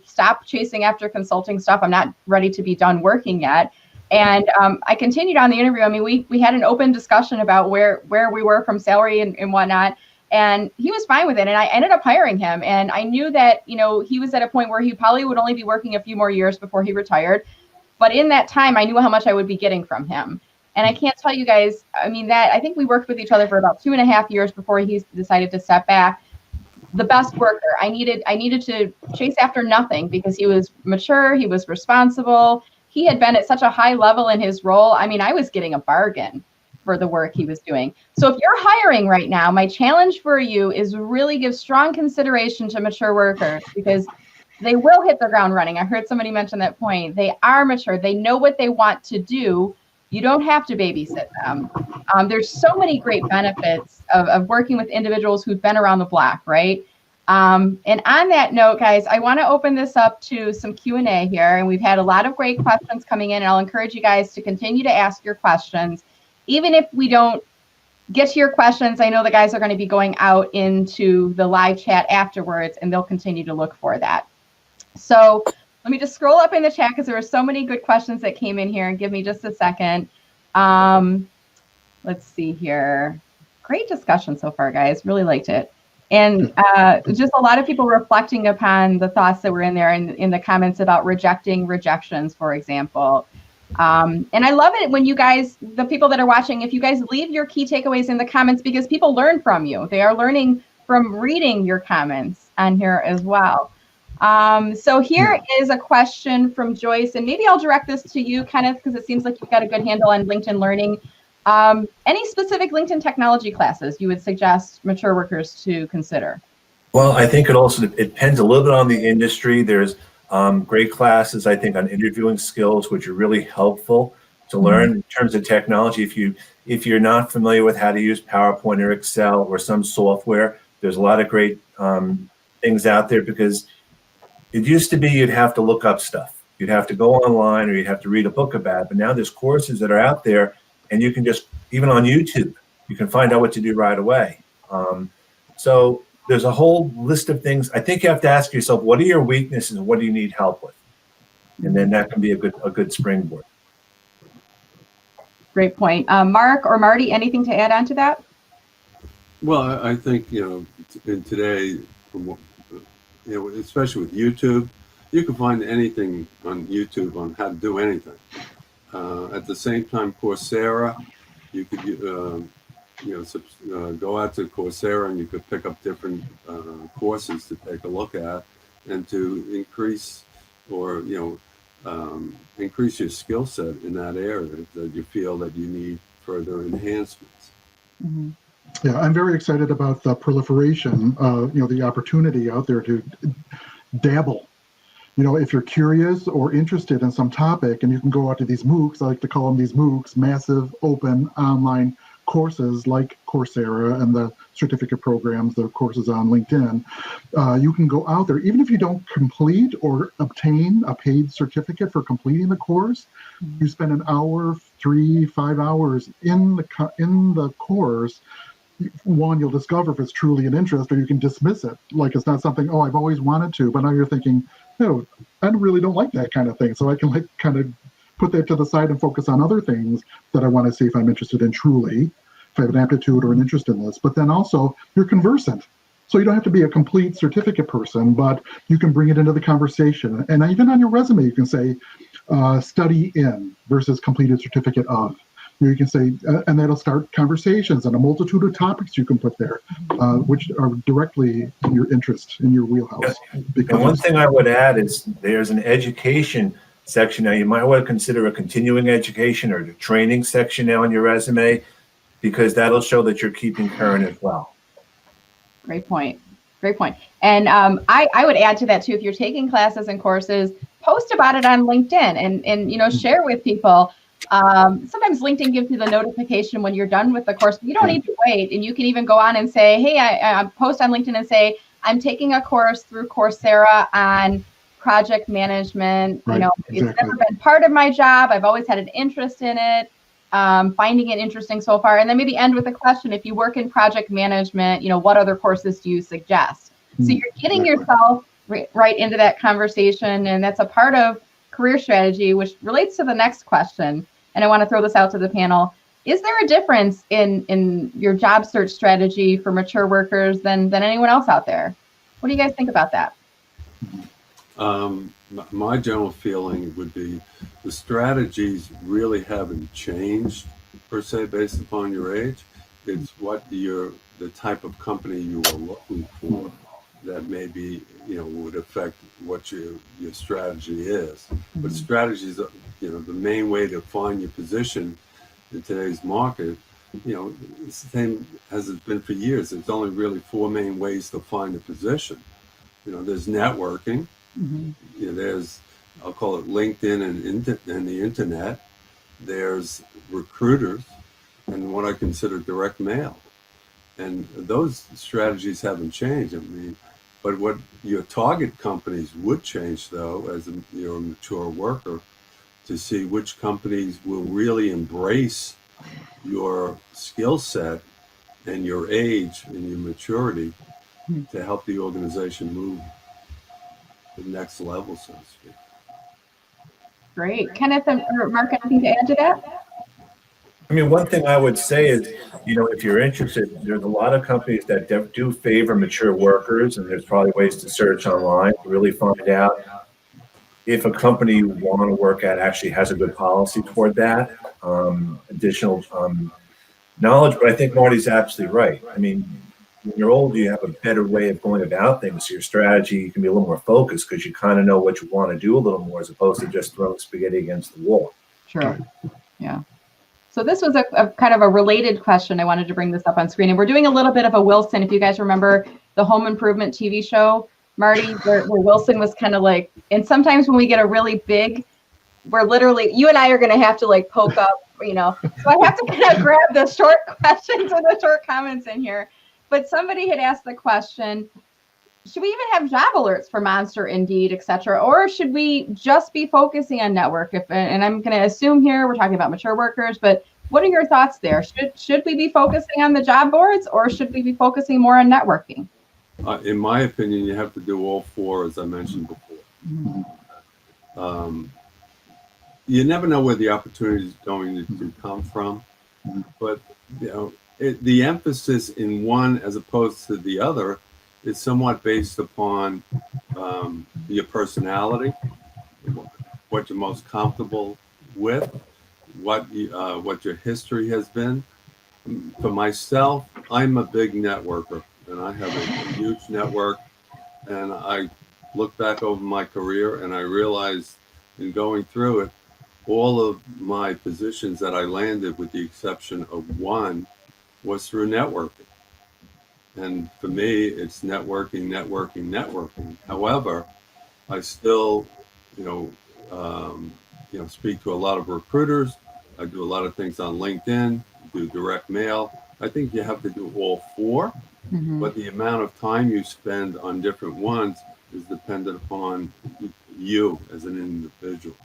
stop chasing after consulting stuff. I'm not ready to be done working yet. And I continued on the interview. I mean, we had an open discussion about where we were from salary and whatnot. And he was fine with it. And I ended up hiring him. And I knew that, he was at a point where he probably would only be working a few more years before he retired. But in that time, I knew how much I would be getting from him. And I can't tell you guys, I think we worked with each other for about 2.5 years before he decided to step back. The best worker. I needed to chase after nothing because he was mature. He was responsible. He had been at such a high level in his role. I was getting a bargain for the work he was doing. So if you're hiring right now, my challenge for you is really give strong consideration to mature workers because they will hit the ground running. I heard somebody mention that point. They are mature. They know what they want to do. You don't have to babysit them. There's so many great benefits of working with individuals who've been around the block, right? And on that note, guys, I want to open this up to some Q&A here. And we've had a lot of great questions coming in. And I'll encourage you guys to continue to ask your questions. Even if we don't get to your questions. I know the guys are going to be going out into the live chat afterwards, and they'll continue to look for that. So let me just scroll up in the chat because there were so many good questions that came in here. And give me just a second. Let's see here. Great discussion so far, guys. Really liked it. And just a lot of people reflecting upon the thoughts that were in there and in the comments about rejecting rejections, for example. And I love it when you guys, the people that are watching, if you guys leave your key takeaways in the comments, because people learn from you. They are learning from reading your comments on here as well. So here is a question from Joyce, and maybe I'll direct this to you, Kenneth, because it seems like you've got a good handle on LinkedIn Learning. Any specific LinkedIn technology classes you would suggest mature workers to consider? Well, I think it depends a little bit on the industry. There's great classes, I think, on interviewing skills, which are really helpful to learn in terms of technology. If you're not familiar with how to use PowerPoint or Excel or some software, there's a lot of great things out there, because it used to be you'd have to look up stuff. You'd have to go online or you'd have to read a book about it. But now there's courses that are out there, and you can just, even on YouTube, you can find out what to do right away. So there's a whole list of things. I think you have to ask yourself, what are your weaknesses and what do you need help with? And then that can be a good springboard. Great point. Mark or Marty, anything to add on to that? Well, I think, in today, especially with YouTube, you can find anything on YouTube on how to do anything. At the same time, Coursera, you could go out to Coursera and you could pick up different courses to take a look at and to increase increase your skill set in that area that you feel that you need further enhancements. Mm-hmm. Yeah, I'm very excited about the proliferation, the opportunity out there to dabble. If you're curious or interested in some topic, and you can go out to these MOOCs, I like to call them these MOOCs, massive open online courses like Coursera and the certificate programs, the courses on LinkedIn. You can go out there, even if you don't complete or obtain a paid certificate for completing the course, you spend an hour, 3-5 hours in the course. One, you'll discover if it's truly an interest, or you can dismiss it. Like it's not something, I've always wanted to, but now you're thinking, no, I really don't like that kind of thing. So I can kind of put that to the side and focus on other things that I want to see if I'm interested in truly, if I have an aptitude or an interest in this. But then also you're conversant. So you don't have to be a complete certificate person, but you can bring it into the conversation. And even on your resume, you can say study in versus completed certificate of. You can say, and that'll start conversations and a multitude of topics you can put there, which are directly in your interest, in your wheelhouse. And one thing I would add is there's an education section now. You might want to consider a continuing education or the training section now on your resume, because that'll show that you're keeping current as well. Great point. Great point. And I would add to that too, if you're taking classes and courses, post about it on LinkedIn and share with people. Sometimes LinkedIn gives you the notification when you're done with the course, but you don't need to wait. And you can even go on and say, hey, I post on LinkedIn and say, I'm taking a course through Coursera on project management. Right, It's never been part of my job. I've always had an interest in it, finding it interesting so far. And then maybe end with a question. If you work in project management, what other courses do you suggest? So you're getting yourself right into that conversation. And that's a part of career strategy, which relates to the next question. And I want to throw this out to the panel. Is there a difference in your job search strategy for mature workers than anyone else out there? What do you guys think about that? My general feeling would be the strategies really haven't changed per se based upon your age. It's what the type of company you are looking for that maybe would affect what your strategy is. But strategies, the main way to find your position in today's market, it's the same as it's been for years. There's only really 4 main ways to find a position. There's networking. There's, I'll call it LinkedIn and the internet. There's recruiters and what I consider direct mail. And those strategies haven't changed. But what your target companies would change, though, as you're a mature worker, to see which companies will really embrace your skill set and your age and your maturity to help the organization move to the next level, so to speak. Great. Kenneth or Mark, anything to add to that? I mean, one thing I would say is, if you're interested, there's a lot of companies that do favor mature workers, and there's probably ways to search online to really find out if a company you want to work at actually has a good policy toward that, additional knowledge. But I think Marty's absolutely right. I mean, when you're older, you have a better way of going about things. So your strategy can be a little more focused because you kind of know what you want to do a little more as opposed to just throwing spaghetti against the wall. Sure. Yeah. So this was a kind of a related question. I wanted to bring this up on screen. And we're doing a little bit of a Wilson. If you guys remember the Home Improvement TV show, Marty, where Wilson was kind of like, and sometimes when we get a really big, we're literally, you and I are going to have to like poke up, So I have to kind of grab the short questions and the short comments in here. But somebody had asked the question, should we even have job alerts for Monster, Indeed, et cetera? Or should we just be focusing on network? And I'm going to assume here we're talking about mature workers, but what are your thoughts there? Should we be focusing on the job boards or should we be focusing more on networking? In my opinion, you have to do all four, as I mentioned before. You never know where the opportunity is going to come from, but the emphasis in one as opposed to the other is somewhat based upon your personality, what you're most comfortable with, what your history has been. For myself, I'm a big networker, and I have a huge network. And I look back over my career, and I realized in going through it, all of my positions that I landed, with the exception of one, was through networking. And for me, it's networking. However, I still, speak to a lot of recruiters. I do a lot of things on LinkedIn, do direct mail. I think you have to do all four, but the amount of time you spend on different ones is dependent upon you as an individual.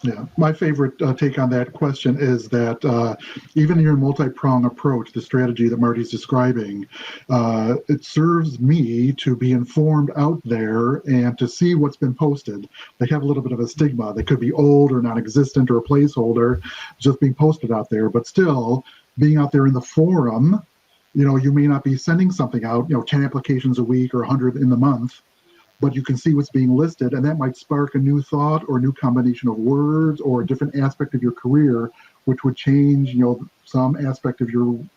Yeah, my favorite take on that question is that even in your multi-prong approach, the strategy that Marty's describing, it serves me to be informed out there and to see what's been posted. They have a little bit of a stigma. They could be old or non-existent or a placeholder just being posted out there, but still being out there in the forum, you may not be sending something out, 10 applications a week or 100 in the month, but you can see what's being listed, and that might spark a new thought or a new combination of words or a different aspect of your career, which would change, some aspect of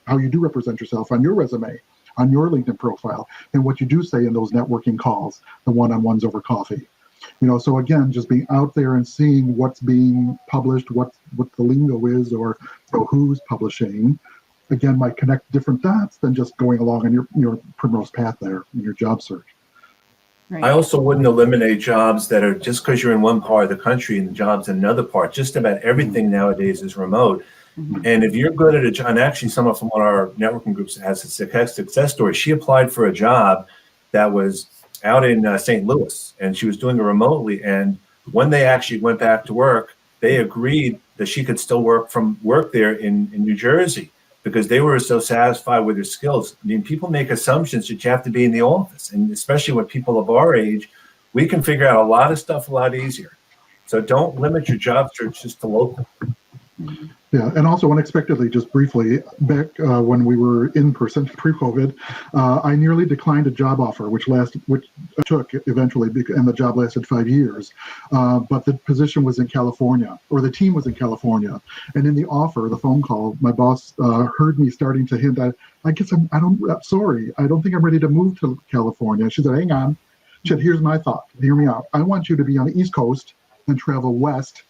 how you do represent yourself on your resume, on your LinkedIn profile, and what you do say in those networking calls, the one-on-ones over coffee. So again, just being out there and seeing what's being published, what the lingo is, or who's publishing, again, might connect different dots than just going along on your primrose path there in your job search. Right. I also wouldn't eliminate jobs that are just because you're in one part of the country and the jobs in another part. Just about everything nowadays is remote. And if you're good at a job, and actually someone from one of our networking groups has a success story. She applied for a job that was out in St. Louis, and she was doing it remotely. And when they actually went back to work, they agreed that she could still work there in New Jersey, because they were so satisfied with their skills. I mean, people make assumptions that you have to be in the office, and especially with people of our age, we can figure out a lot of stuff a lot easier. So don't limit your job search just to local. Yeah, and also unexpectedly, just briefly, back when we were in person pre-COVID, I nearly declined a job offer, which I took eventually, and the job lasted 5 years. But the position was in California, or the team was in California, and in the offer, the phone call, my boss heard me starting to hint at, sorry, I don't think I'm ready to move to California. She said, hang on. She said, here's my thought. Hear me out. I want you to be on the East Coast and travel west,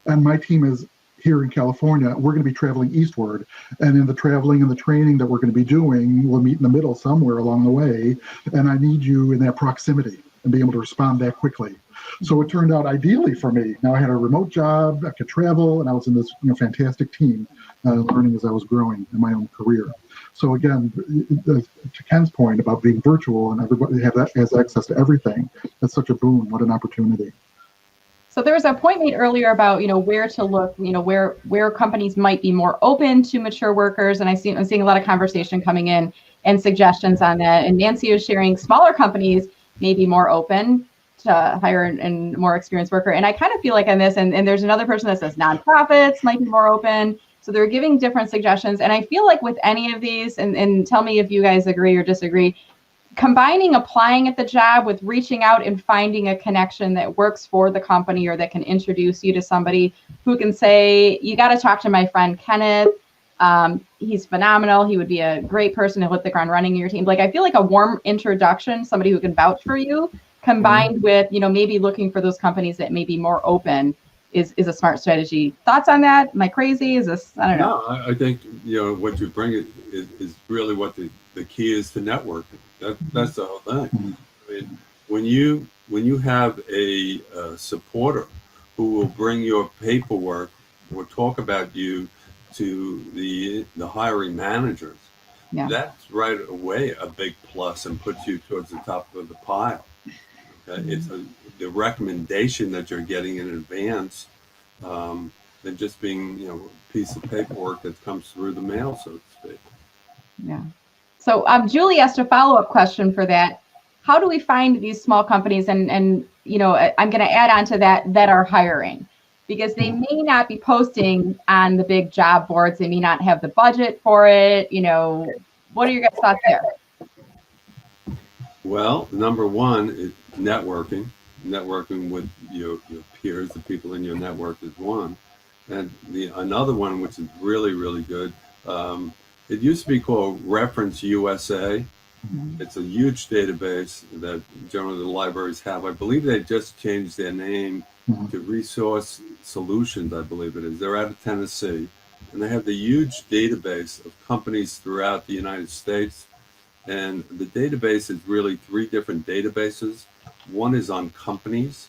and my team is here in California. We're going to be traveling eastward, and in the traveling and the training that we're going to be doing, we'll meet in the middle somewhere along the way, and I need you in that proximity and be able to respond that quickly. So it turned out ideally for me. Now I had a remote job, I could travel, and I was in this fantastic team, learning as I was growing in my own career. So again, to Ken's point about being virtual and everybody has access to everything, that's such a boon. What an opportunity. So there was a point made earlier about, where to look, where companies might be more open to mature workers. And I'm seeing a lot of conversation coming in and suggestions on that. And Nancy is sharing smaller companies may be more open to hire and more experienced worker. And I kind of feel like on this, and there's another person that says nonprofits might be more open. So they're giving different suggestions. And I feel like with any of these, and tell me if you guys agree or disagree, combining applying at the job with reaching out and finding a connection that works for the company or that can introduce you to somebody who can say, you got to talk to my friend Kenneth. He's phenomenal. He would be a great person to hit the ground running in your team. Like, I feel like a warm introduction, somebody who can vouch for you, combined with, maybe looking for those companies that may be more open is a smart strategy. Thoughts on that? Am I crazy? Is this, I don't know. No, I think, what you bring is really what the key is to networking. That's the whole thing. I mean, when you have a supporter who will bring your paperwork or talk about you to the hiring managers, that's right away a big plus and puts you towards the top of the pile. Okay? It's the recommendation that you're getting in advance than just being a piece of paperwork that comes through the mail, so to speak. Yeah. So Julie asked a follow-up question for that. How do we find these small companies and I'm going to add on to that are hiring, because they may not be posting on the big job boards. They may not have the budget for it. What are your guys' thoughts there? Well, number one is networking. Networking with your peers, the people in your network is one. And another one, which is really, really good, it used to be called Reference USA. It's a huge database that generally the libraries have. I believe they just changed their name to Resource Solutions, I believe it is. They're out of Tennessee, and they have the huge database of companies throughout the United States. And the database is really 3 different databases. One is on companies,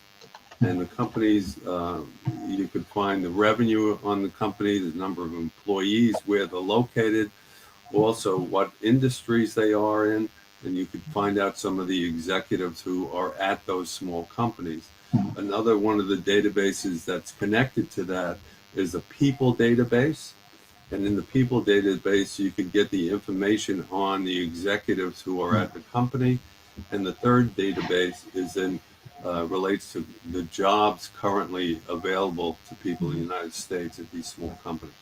and the companies, you could find the revenue on the company, the number of employees, where they're located, also what industries they are in, and you could find out some of the executives who are at those small companies. Another one of the databases that's connected to that is a people database. And in the people database, you can get the information on the executives who are at the company. And the third database is relates to the jobs currently available to people in the United States at these small companies.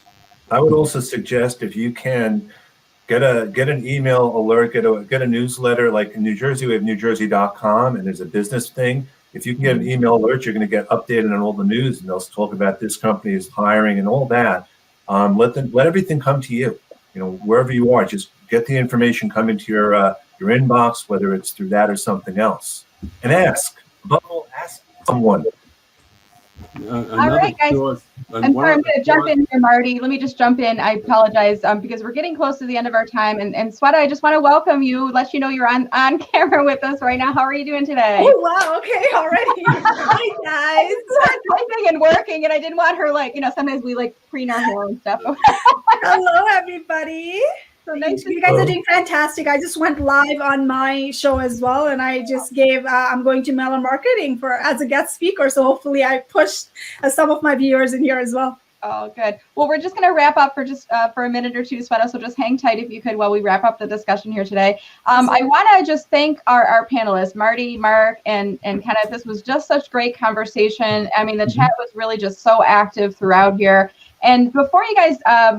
I would also suggest, if you can, get an email alert, get a newsletter. Like in New Jersey, we have newjersey.com, and there's a business thing. If you can get an email alert, you're going to get updated on all the news, and they'll talk about this company is hiring and all that. Let everything come to you. Wherever you are, just get the information come into your inbox, whether it's through that or something else, and ask. Above all, ask someone. All right, guys. I'm sorry, I'm going to jump in here, Marty. Let me just jump in. I apologize because we're getting close to the end of our time. And Sweta, I just want to welcome you, let you know you're on camera with us right now. How are you doing today? Oh, wow. Okay, already. Hi, guys. Typing and working, and I didn't want her, sometimes we preen our hair and stuff. Hello, everybody. So nice. You guys are doing fantastic. I just went live on my show as well, and I just gave. I'm going to Meller Marketing as a guest speaker, so hopefully I pushed some of my viewers in here as well. Oh, good. Well, we're just going to wrap up for a minute or two, Sweta. So just hang tight if you could while we wrap up the discussion here today. I want to just thank our panelists, Marty, Mark, and Kenneth. This was just such great conversation. I mean, the chat was really just so active throughout here. And before you guys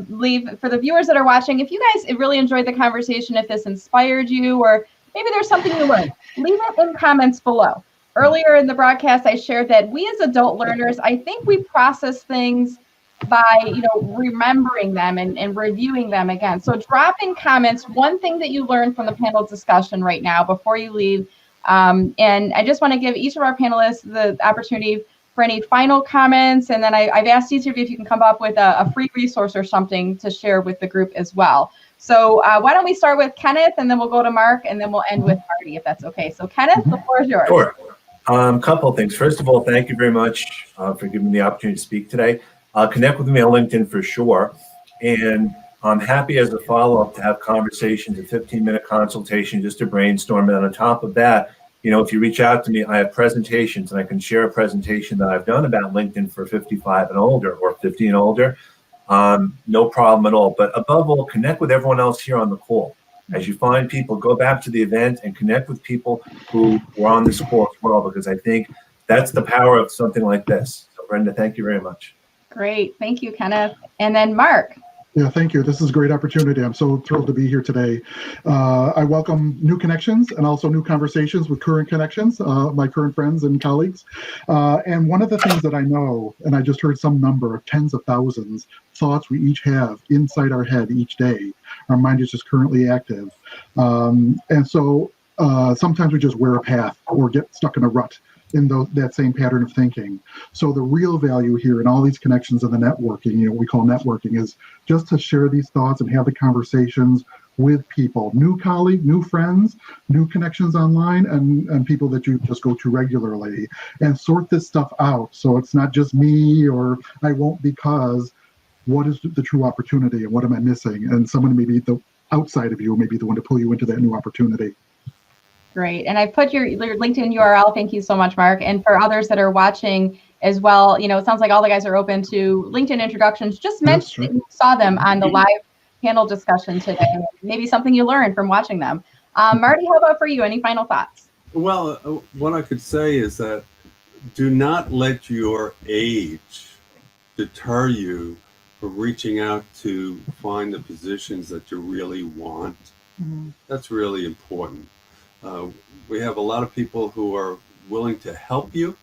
leave, for the viewers that are watching, if you guys really enjoyed the conversation, if this inspired you, or maybe there's something you learned, leave it in comments below. Earlier in the broadcast, I shared that we as adult learners, I think we process things by remembering them and reviewing them again. So drop in comments one thing that you learned from the panel discussion right now before you leave. And I just want to give each of our panelists the opportunity for any final comments. And then I've asked each of you if you can come up with a free resource or something to share with the group as well. So why don't we start with Kenneth, and then we'll go to Mark, and then we'll end with Marty, if that's okay. So Kenneth, the floor is yours. Sure. Couple of things. First of all, thank you very much for giving me the opportunity to speak today. Connect with me on LinkedIn for sure. And I'm happy as a follow-up to have conversations, a 15-minute consultation just to brainstorm. And on top of that, if you reach out to me, I have presentations, and I can share a presentation that I've done about LinkedIn for 55 and older or 50 and older. No problem at all. But above all, connect with everyone else here on the call. As you find people, go back to the event and connect with people who were on this call as well, because I think that's the power of something like this. So, Brenda, thank you very much. Great. Thank you, Kenneth. And then Mark. Yeah, thank you. This is a great opportunity. I'm so thrilled to be here today. I welcome new connections and also new conversations with current connections, my current friends and colleagues. And one of the things that I know, and I just heard some number of tens of thousands thoughts we each have inside our head each day. Our mind is just currently active. And so sometimes we just wear a path or get stuck in a rut in that same pattern of thinking. So the real value here in all these connections and the networking, what we call networking, is just to share these thoughts and have the conversations with people, new colleagues, new friends, new connections online, and people that you just go to regularly, and sort this stuff out. So it's not just me or I won't, because what is the true opportunity and what am I missing? And someone maybe the outside of you may be the one to pull you into that new opportunity. Great. And I put your LinkedIn URL. Thank you so much, Mark. And for others that are watching as well, it sounds like all the guys are open to LinkedIn introductions. Just mention that you saw them on the live panel discussion today. Maybe something you learned from watching them. Marty, how about for you? Any final thoughts? Well, what I could say is that do not let your age deter you from reaching out to find the positions that you really want. Mm-hmm. That's really important. We have a lot of people who are willing to help you.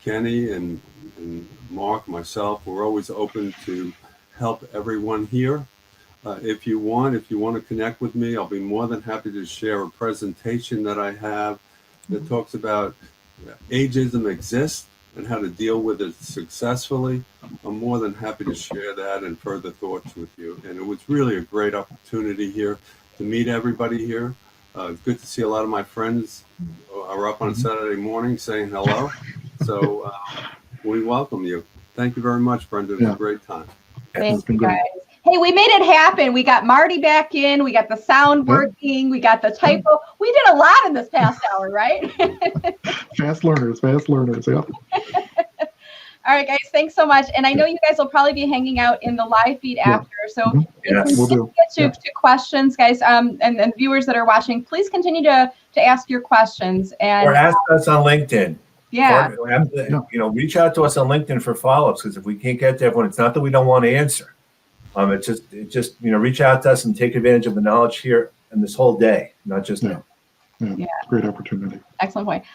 Kenny and Mark, myself, we're always open to help everyone here. If you want to connect with me, I'll be more than happy to share a presentation that I have that talks about ageism exists and how to deal with it successfully. I'm more than happy to share that and further thoughts with you. And it was really a great opportunity here to meet everybody here. Good to see a lot of my friends are up on Saturday morning saying hello. So we welcome you. Thank you very much, Brenda. It was a great time. Thank you, guys. Hey, we made it happen. We got Marty back in. We got the sound working. We got the typo. We did a lot in this past hour, right? Fast learners. Yeah. All right, guys, thanks so much. And I know you guys will probably be hanging out in the live feed after. So if we get to questions, guys, and viewers that are watching, please continue to ask your questions. Or ask us on LinkedIn. Yeah. Or, reach out to us on LinkedIn for follow-ups, because if we can't get to everyone, it's not that we don't want to answer. It's just reach out to us and take advantage of the knowledge here and this whole day, not just now. Yeah, great opportunity. Excellent point.